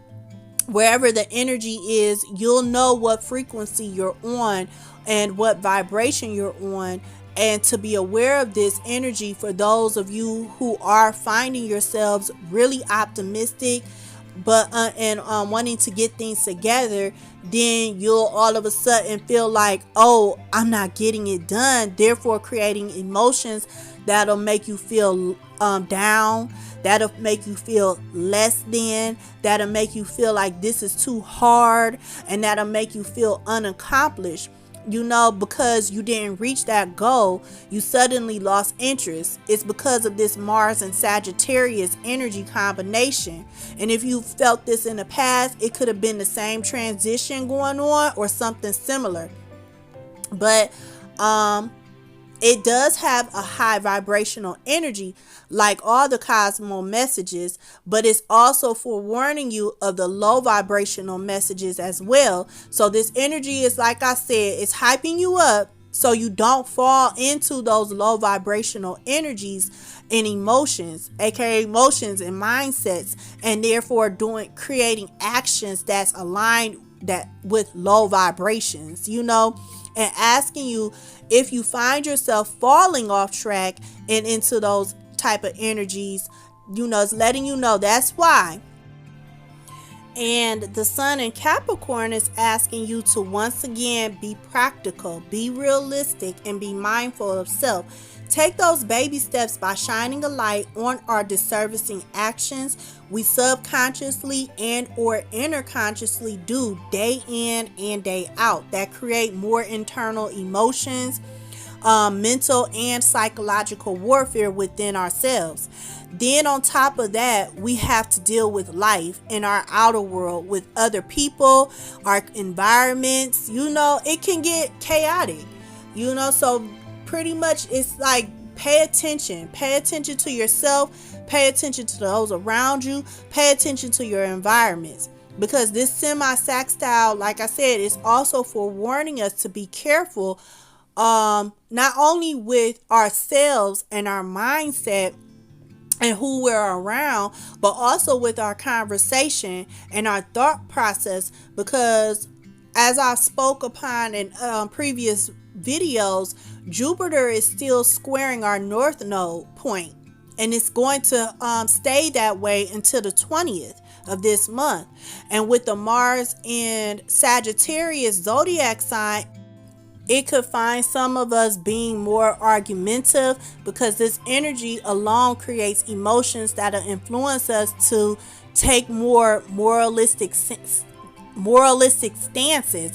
wherever the energy is, you'll know what frequency you're on and what vibration you're on. And to be aware of this energy, for those of you who are finding yourselves really optimistic, but wanting to get things together, then you'll all of a sudden feel like, oh, I'm not getting it done, therefore creating emotions that'll make you feel down, that'll make you feel less than, that'll make you feel like this is too hard, and that'll make you feel unaccomplished. Because you didn't reach that goal, you suddenly lost interest. It's because of this Mars and Sagittarius energy combination. And if you felt this in the past, it could have been the same transition going on or something similar. But It does have a high vibrational energy like all the cosmo messages, but it's also forewarning you of the low vibrational messages as well. So this energy is, like I said, it's hyping you up so you don't fall into those low vibrational energies and emotions, aka emotions and mindsets, and therefore creating actions that's aligned with low vibrations, and asking you, if you find yourself falling off track and into those type of energies, it's letting you know that's why. And the sun in Capricorn is asking you to once again be practical, be realistic, and be mindful of self. Take those baby steps by shining a light on our disservicing actions we subconsciously and or interconsciously do day in and day out that create more internal emotions, mental and psychological warfare within ourselves. Then on top of that, we have to deal with life in our outer world with other people, our environments. It can get chaotic, so pretty much it's like pay attention to yourself, pay attention to those around you, pay attention to your environments, because this semi-sextile, like I said, is also forewarning us to be careful, not only with ourselves and our mindset and who we're around, but also with our conversation and our thought process, because as I spoke upon in previous videos, Jupiter is still squaring our north node point, and it's going to stay that way until the 20th of this month. And with the Mars in Sagittarius zodiac sign, it could find some of us being more argumentative, because this energy alone creates emotions that'll influence us to take more moralistic stances.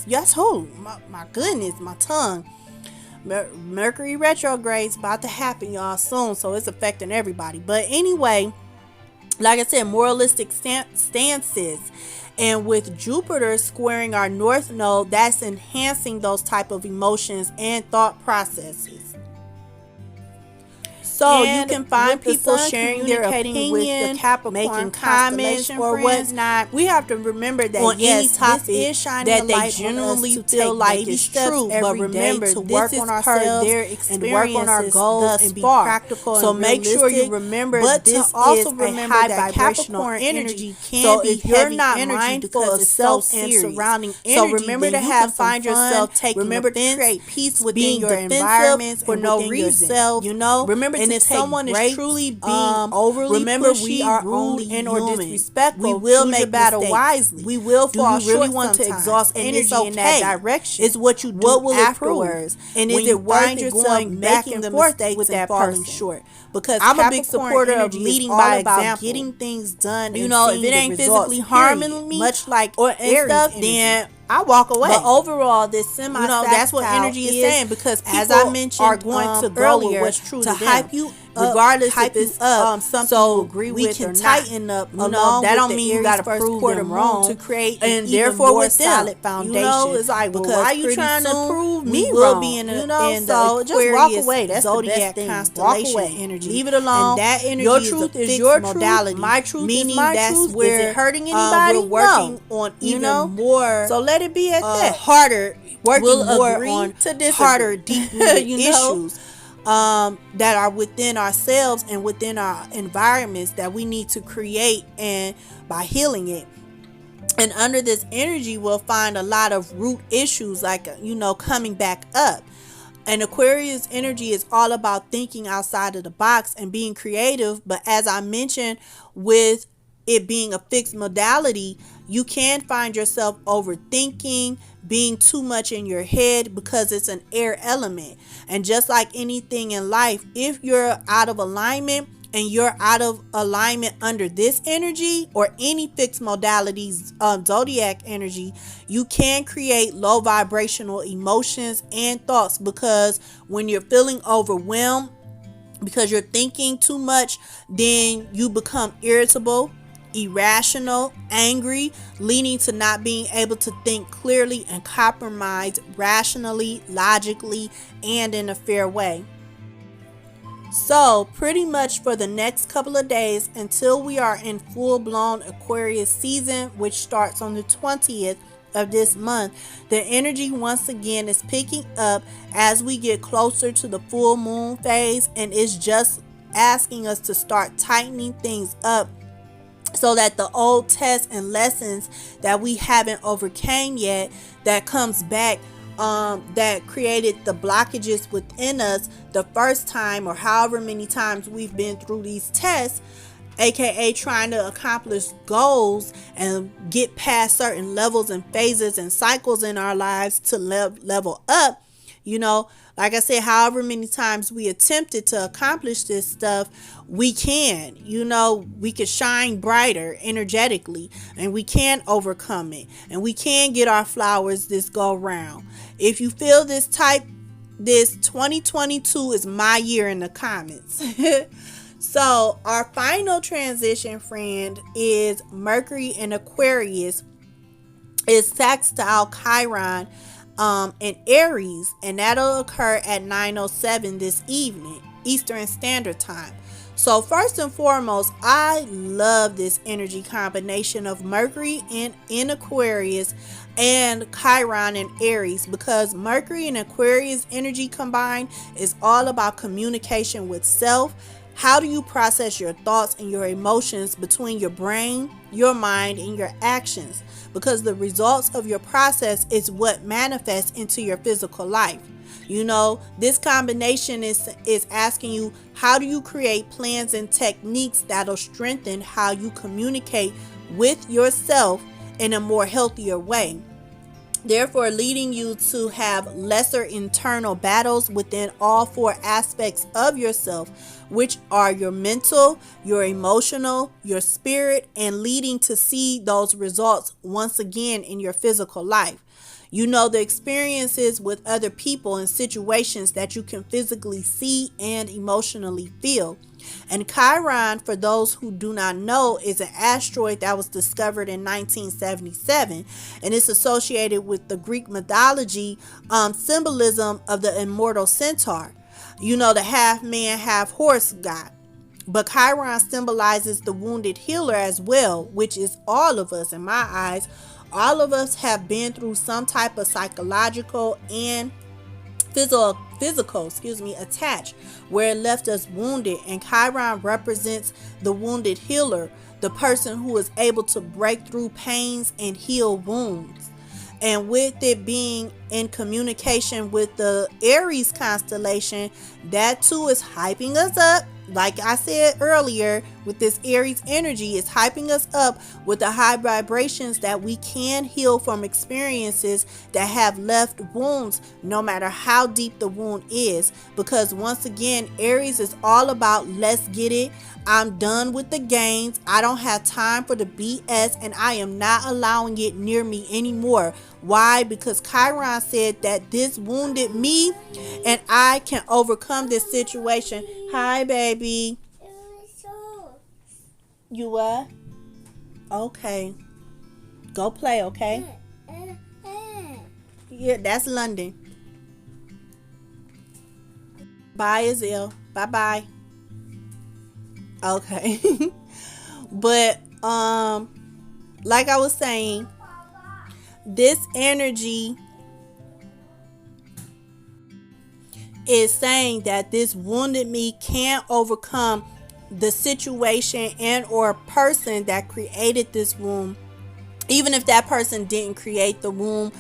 Yes, my goodness, my tongue. Mercury retrograde's about to happen, y'all, soon, so it's affecting everybody. But anyway, like I said, moralistic stances. And with Jupiter squaring our north node, that's enhancing those type of emotions and thought processes. So you can find people sharing their opinion, with the Capricorn, making comments or whatnot. We have to remember that on any topic that they genuinely feel like is true, but remember, to work on ourselves and work on our goals and be practical. So make sure you remember, but this to also remember that Capricorn energy can be heavy energy because of self and surrounding energy. So remember to find yourself taking remember to create peace within your environments for no reason. Remember. And if someone is truly being overly pushy, rude, and or disrespectful, we will make battle wisely. We will fall short. Do you really want to exhaust energy in that direction? It's what you do afterwards. And is it worth yourself back and forth with that falling short? Because I'm a big supporter of leading by example, getting things done. If it ain't physically harming me, much like or stuff, then I walk away. But overall, this that's what energy is saying, because as I mentioned, are going to go with what's true to hype you up, regardless if it's something so you agree we with can or tighten not. Up. That don't mean you got to prove them wrong to create and therefore with solid foundation. It's like, because why are you trying to prove me wrong? Be in so just walk away. That's zodiac constellation energy. Leave it alone. And that energy, your truth is your modality. My truth is my truth. Where is it hurting anybody? We're working on even more. So let it be at that. Harder, working more on harder, deep issues that are within ourselves and within our environments that we need to create, and by healing it. And under this energy, we'll find a lot of root issues like, coming back up. And Aquarius energy is all about thinking outside of the box and being creative. But as I mentioned, with it being a fixed modality, you can find yourself overthinking, being too much in your head, because it's an air element. And just like anything in life, if you're out of alignment and you're out of alignment under this energy or any fixed modalities, zodiac energy, you can create low vibrational emotions and thoughts, because when you're feeling overwhelmed because you're thinking too much, then you become irritable, irrational, angry, leading to not being able to think clearly and compromise rationally, logically, and in a fair way. So pretty much for the next couple of days until we are in full-blown Aquarius season, which starts on the 20th of this month, the energy once again is picking up as we get closer to the full moon phase, and it's just asking us to start tightening things up so that the old tests and lessons that we haven't overcame yet, that comes back, that created the blockages within us the first time or however many times we've been through these tests, aka trying to accomplish goals and get past certain levels and phases and cycles in our lives to level up. Like I said, however many times we attempted to accomplish this stuff, we can, we can shine brighter energetically, and we can overcome it, and we can get our flowers this go round. If you feel this 2022 is my year in the comments. So our final transition, friend, is Mercury in Aquarius is sextile Chiron in Aries, and that'll occur at 9:07 this evening Eastern Standard Time. So first and foremost, I love this energy combination of Mercury in Aquarius and Chiron in Aries, because Mercury and Aquarius energy combined is all about communication with self. How do you process your thoughts and your emotions between your brain, your mind, and your actions? Because the results of your process is what manifests into your physical life. This combination is asking you, how do you create plans and techniques that'll strengthen how you communicate with yourself in a more healthier way, therefore leading you to have lesser internal battles within all four aspects of yourself, which are your mental, your emotional, your spirit, and leading to see those results once again in your physical life. The experiences with other people and situations that you can physically see and emotionally feel. And Chiron, for those who do not know, is an asteroid that was discovered in 1977, and it's associated with the Greek mythology symbolism of the immortal centaur, the half man, half horse god. But Chiron symbolizes the wounded healer as well, which is all of us. In my eyes, all of us have been through some type of psychological and physical attach where it left us wounded, and Chiron represents the wounded healer, the person who is able to break through pains and heal wounds. And with it being in communication with the Aries constellation, that too is hyping us up. Like I said earlier, with this Aries energy, it's hyping us up with the high vibrations that we can heal from experiences that have left wounds, no matter how deep the wound is. Because once again, Aries is all about let's get it. I'm done with the games. I don't have time for the BS, and I am not allowing it near me anymore. Why? Because Chiron said that this wounded me and I can overcome this situation. Hi, baby. You what? Okay. Go play, okay? Yeah, that's London. Bye, Azil. Bye-bye. Okay. But like I was saying, this energy is saying that this wounded me can't overcome the situation and or person that created this wound. Even if that person didn't create the wound,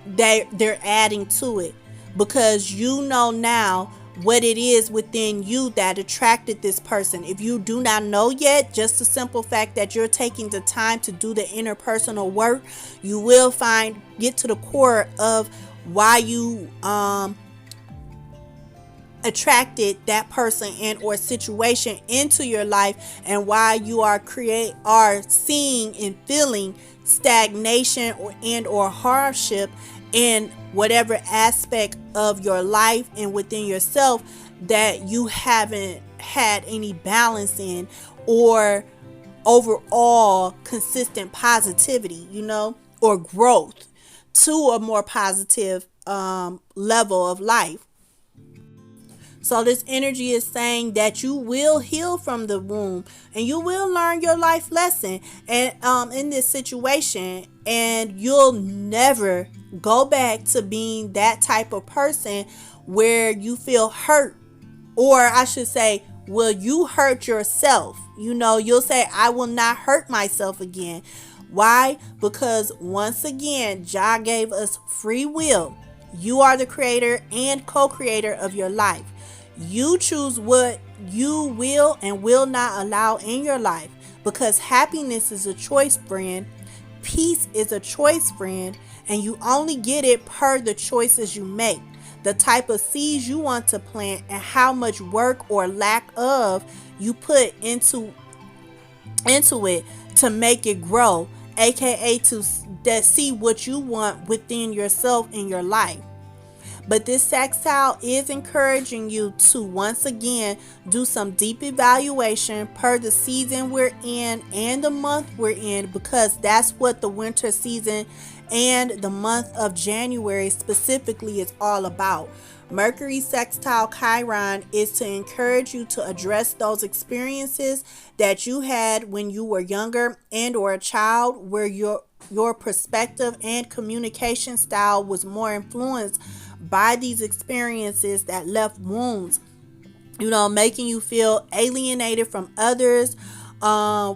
they're adding to it, because now what it is within you that attracted this person. If you do not know yet, just the simple fact that you're taking the time to do the interpersonal work, you will get to the core of why you attracted that person and or situation into your life, and why you are seeing and feeling stagnation or hardship in whatever aspect of your life and within yourself that you haven't had any balance in, or overall consistent positivity, or growth to a more positive level of life. So this energy is saying that you will heal from the womb and you will learn your life lesson and in this situation, and you'll never go back to being that type of person where you feel hurt, or I should say, will you hurt yourself? You'll say, I will not hurt myself again. Why? Because once again, Jah gave us free will. You are the creator and co-creator of your life. You choose what you will and will not allow in your life, because happiness is a choice, friend. Peace is a choice, friend, and you only get it per the choices you make, the type of seeds you want to plant, and how much work or lack of you put into it to make it grow, aka to see what you want within yourself in your life. But this sextile is encouraging you to once again do some deep evaluation per the season we're in and the month we're in, because that's what the winter season and the month of January specifically is all about. Mercury sextile Chiron is to encourage you to address those experiences that you had when you were younger and or a child, where your perspective and communication style was more influenced by these experiences that left wounds, making you feel alienated from others,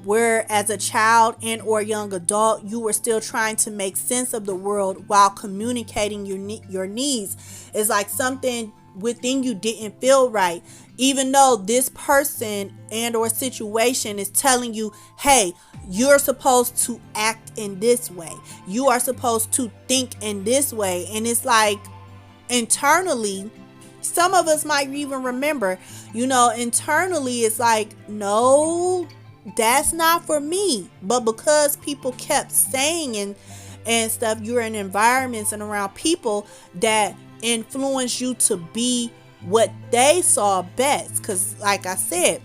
where as a child and or young adult you were still trying to make sense of the world while communicating your needs. It's like something within you didn't feel right, even though this person and or situation is telling you, hey, you're supposed to act in this way, you are supposed to think in this way. And it's like internally, some of us might even remember, internally it's like, no, that's not for me. But because people kept saying and stuff, you're in environments and around people that influence you to be what they saw best. Because like I said,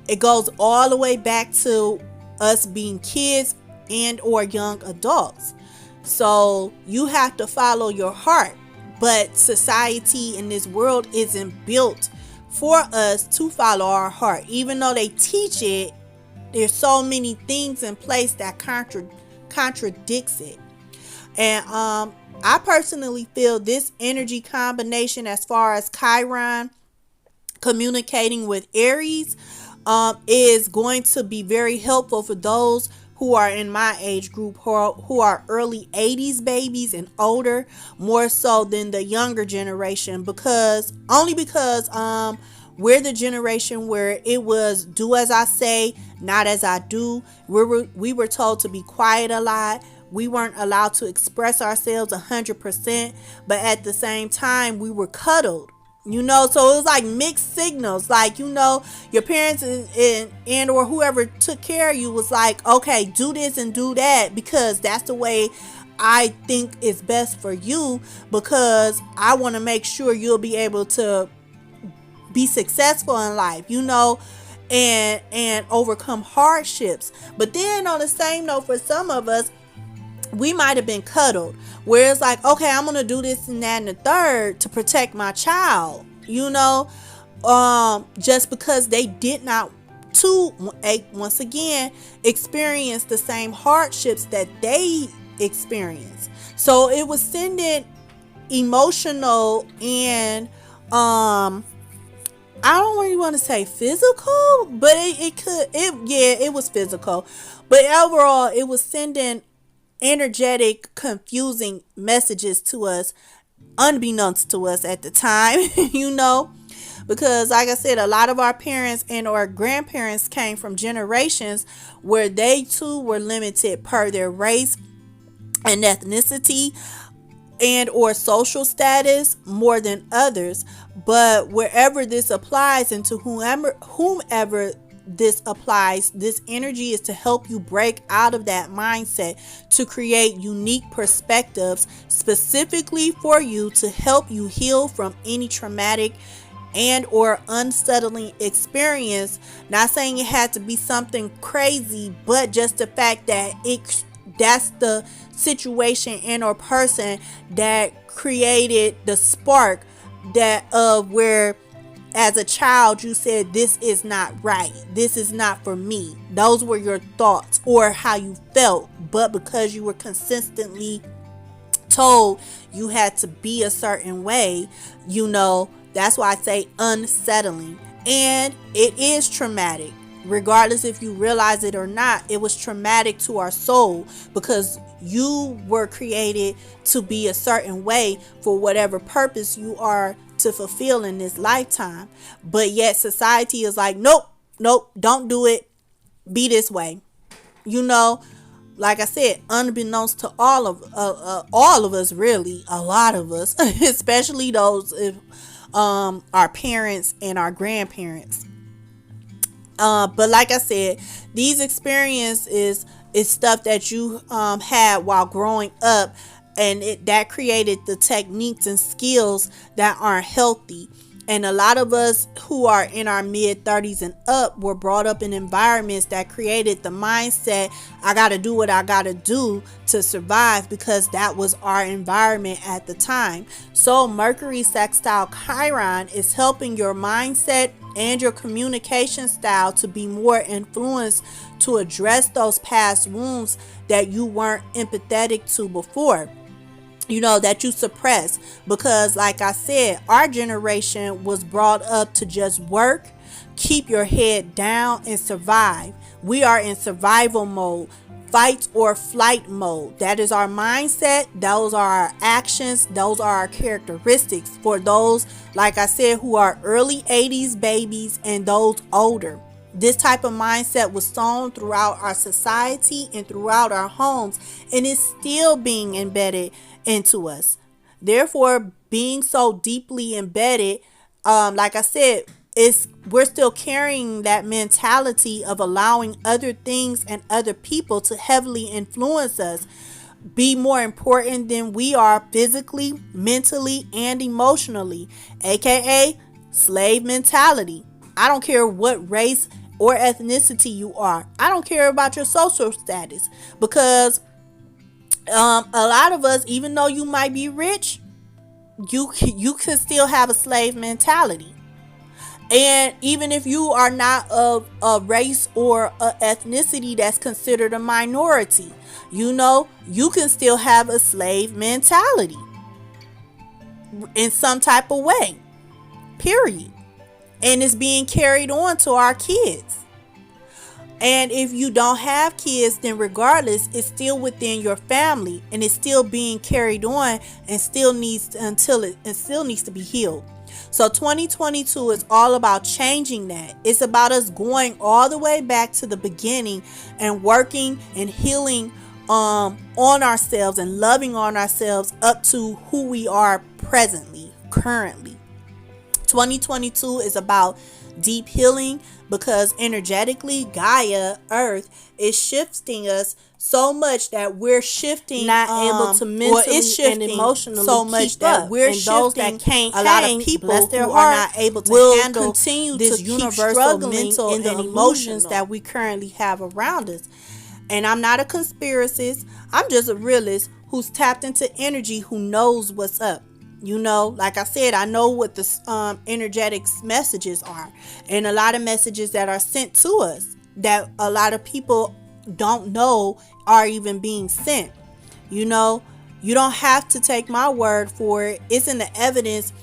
it goes all the way back to us being kids and or young adults. So you have to follow your heart. But society in this world isn't built for us to follow our heart. Even though they teach it, there's so many things in place that contradicts it. And I personally feel this energy combination, as far as Chiron communicating with Aries, is going to be very helpful for those who are in my age group, who are early 80s babies and older, more so than the younger generation, because we're the generation where it was do as I say, not as I do. We were told to be quiet a lot. We weren't allowed to express ourselves 100%, but at the same time we were cuddled. So it was like mixed signals. Like, your parents and or whoever took care of you was like, okay, do this and do that, because that's the way I think is best for you, because I want to make sure you'll be able to be successful in life, and overcome hardships. But then on the same note, for some of us, we might have been cuddled, where it's like, okay, I'm going to do this and that and the third to protect my child, just because they did not, once again, experience the same hardships that they experienced. So it was sending emotional and, I don't really want to say physical, but it was physical. But overall, it was sending energetic, confusing messages to us, unbeknownst to us at the time, because like I said, a lot of our parents and our grandparents came from generations where they too were limited per their race and ethnicity and or social status more than others. But wherever this applies and to whomever this applies, this energy is to help you break out of that mindset, to create unique perspectives specifically for you, to help you heal from any traumatic and or unsettling experience. Not saying it had to be something crazy, but just the fact that that's the situation and or person that created the spark that of where as a child you said, this is not right, this is not for me. Those were your thoughts or how you felt, but because you were consistently told you had to be a certain way, that's why I say unsettling. And it is traumatic. Regardless if you realize it or not, it was traumatic to our soul because you were created to be a certain way for whatever purpose you are to fulfill in this lifetime. But yet society is like, nope, don't do it. Be this way. Like I said, unbeknownst to all of us, really, a lot of us, especially those our parents and our grandparents. But like I said, these experiences is stuff that you had while growing up, and that created the techniques and skills that aren't healthy. And a lot of us who are in our mid 30s and up were brought up in environments that created the mindset, I got to do what I got to do to survive, because that was our environment at the time. So Mercury sextile Chiron is helping your mindset and your communication style to be more influenced to address those past wounds that you weren't empathetic to before. That you suppress, because like I said, our generation was brought up to just work, keep your head down, and survive. We are in survival mode, fight or flight mode. That is our mindset. Those are our actions. Those are our characteristics for those, like I said, who are early 80s babies and those older. This type of mindset was sown throughout our society and throughout our homes, and is still being embedded into us. Therefore, being so deeply embedded, like I said, we're still carrying that mentality of allowing other things and other people to heavily influence us, be more important than we are physically, mentally, and emotionally, aka slave mentality. I don't care what race or ethnicity you are. I don't care about your social status, because a lot of us, even though you might be rich, you can still have a slave mentality. And even if you are not of a race or a ethnicity that's considered a minority, you can still have a slave mentality in some type of way, period. And it's being carried on to our kids. And if you don't have kids, then regardless, it's still within your family, and it's still being carried on, and still needs to be healed. So 2022 is all about changing that. It's about us going all the way back to the beginning and working and healing on ourselves and loving on ourselves up to who we are currently. 2022 is about deep healing, because energetically Gaia, Earth, is shifting us so much that we're shifting, not able to mentally and emotionally so much that we're and shifting. Those that can't, a lot of people who are not able to handle continue this to universal mental and emotions that we currently have around us. And I'm not a conspiracist. I'm just a realist who's tapped into energy, who knows what's up. Like I said, I know what the energetic messages are, and a lot of messages that are sent to us that a lot of people don't know are even being sent. You don't have to take my word for it. It's in the evidence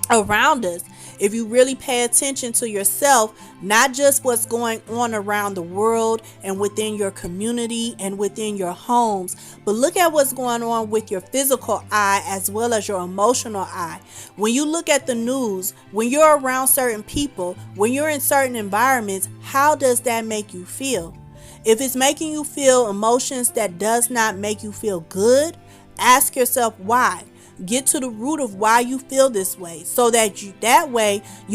around us. If you really pay attention to yourself, not just what's going on around the world and within your community and within your homes, but look at what's going on with your physical eye as well as your emotional eye. When you look at the news, when you're around certain people, when you're in certain environments, how does that make you feel? If it's making you feel emotions that does not make you feel good, ask yourself why. Get to the root of why you feel this way, so that you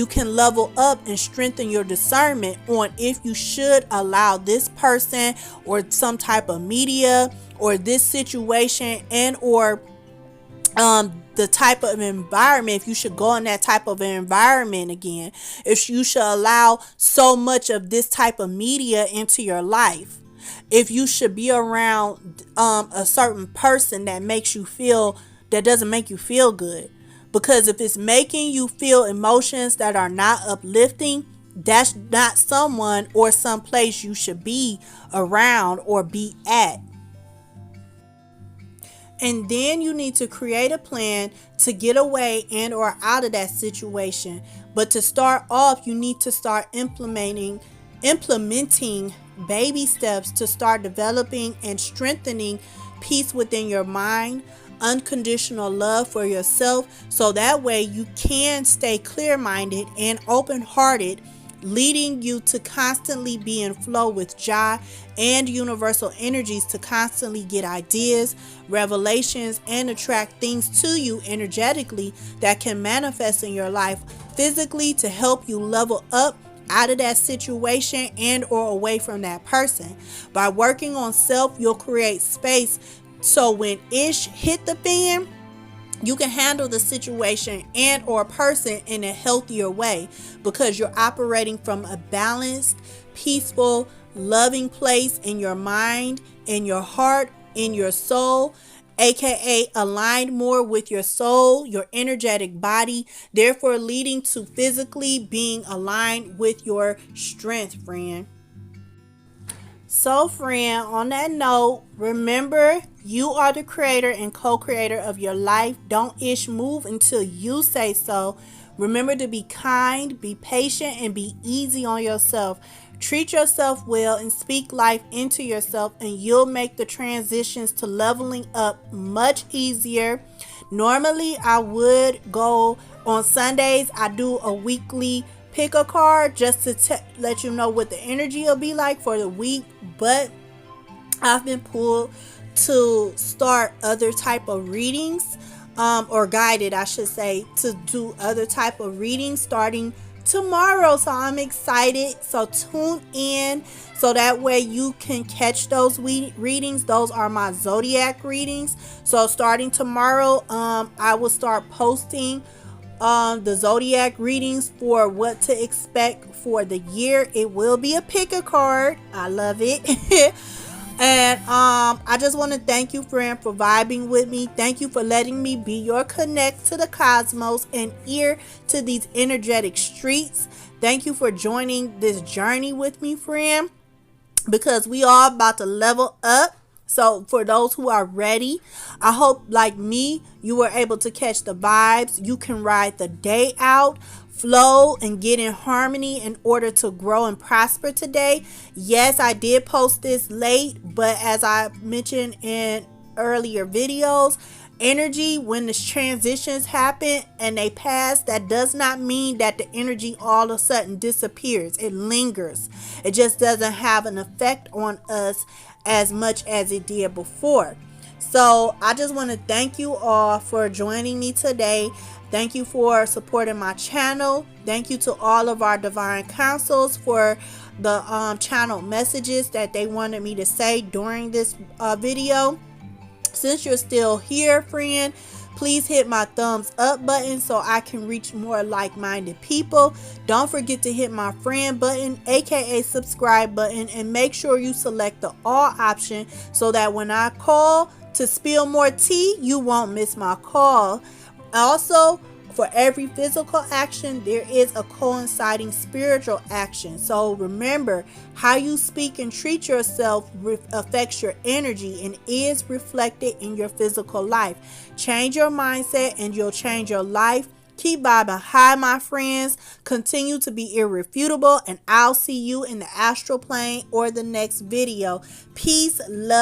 can level up and strengthen your discernment on if you should allow this person or some type of media or this situation and or the type of environment, if you should go in that type of environment again, if you should allow so much of this type of media into your life, if you should be around a certain person that doesn't make you feel good. Because if it's making you feel emotions that are not uplifting, that's not someone or some place you should be around or be at. And then you need to create a plan to get away and or out of that situation. But to start off, you need to start implementing baby steps to start developing and strengthening peace within your mind, unconditional love for yourself, so that way you can stay clear-minded and open-hearted, leading you to constantly be in flow with Jah and universal energies to constantly get ideas, revelations, and attract things to you energetically that can manifest in your life physically to help you level up out of that situation and or away from that person. By working on self, you'll create space so when ish hit the fan, you can handle the situation and or person in a healthier way because you're operating from a balanced, peaceful, loving place in your mind, in your heart, in your soul, aka aligned more with your soul, your energetic body, therefore leading to physically being aligned with your strength, friend. So, friend, on that note, remember you are the creator and co-creator of your life. Don't ish move until you say so. Remember to be kind, be patient, and be easy on yourself. Treat yourself well and speak life into yourself, and you'll make the transitions to leveling up much easier. Normally, I would go on Sundays. I do a weekly pick a card just to let you know what the energy will be like for the week, but I've been pulled to start other type of readings, or guided I should say, to do other type of readings starting tomorrow. So I'm excited, so tune in so that way you can catch those readings. Those are my zodiac readings. So starting tomorrow, I will start posting the zodiac readings for what to expect for the year. It will be a pick a card. I love it. And I just want to thank you, friend, for vibing with me. Thank you for letting me be your connect to the cosmos and ear to these energetic streets. Thank you for joining this journey with me, friend, because we are about to level up. So for those who are ready, I hope like me, you were able to catch the vibes. You can ride the day out, flow, and get in harmony in order to grow and prosper today. Yes, I did post this late, but as I mentioned in earlier videos, energy, when the transitions happen and they pass, that does not mean that the energy all of a sudden disappears. It lingers. It just doesn't have an effect on us as much as it did before. So I just want to thank you all for joining me today. Thank you for supporting my channel. Thank you to all of our divine councils for the channel messages that they wanted me to say during this video. Since you're still here, friend, please hit my thumbs up button so I can reach more like-minded people. Don't forget to hit my friend button, aka subscribe button, and make sure you select the all option so that when I call to spill more tea, you won't miss my call. Also, for every physical action, there is a coinciding spiritual action. So remember, how you speak and treat yourself affects your energy and is reflected in your physical life. Change your mindset and you'll change your life. Keep vibing high, my friends. Continue to be irrefutable, and I'll see you in the astral plane or the next video. Peace, love.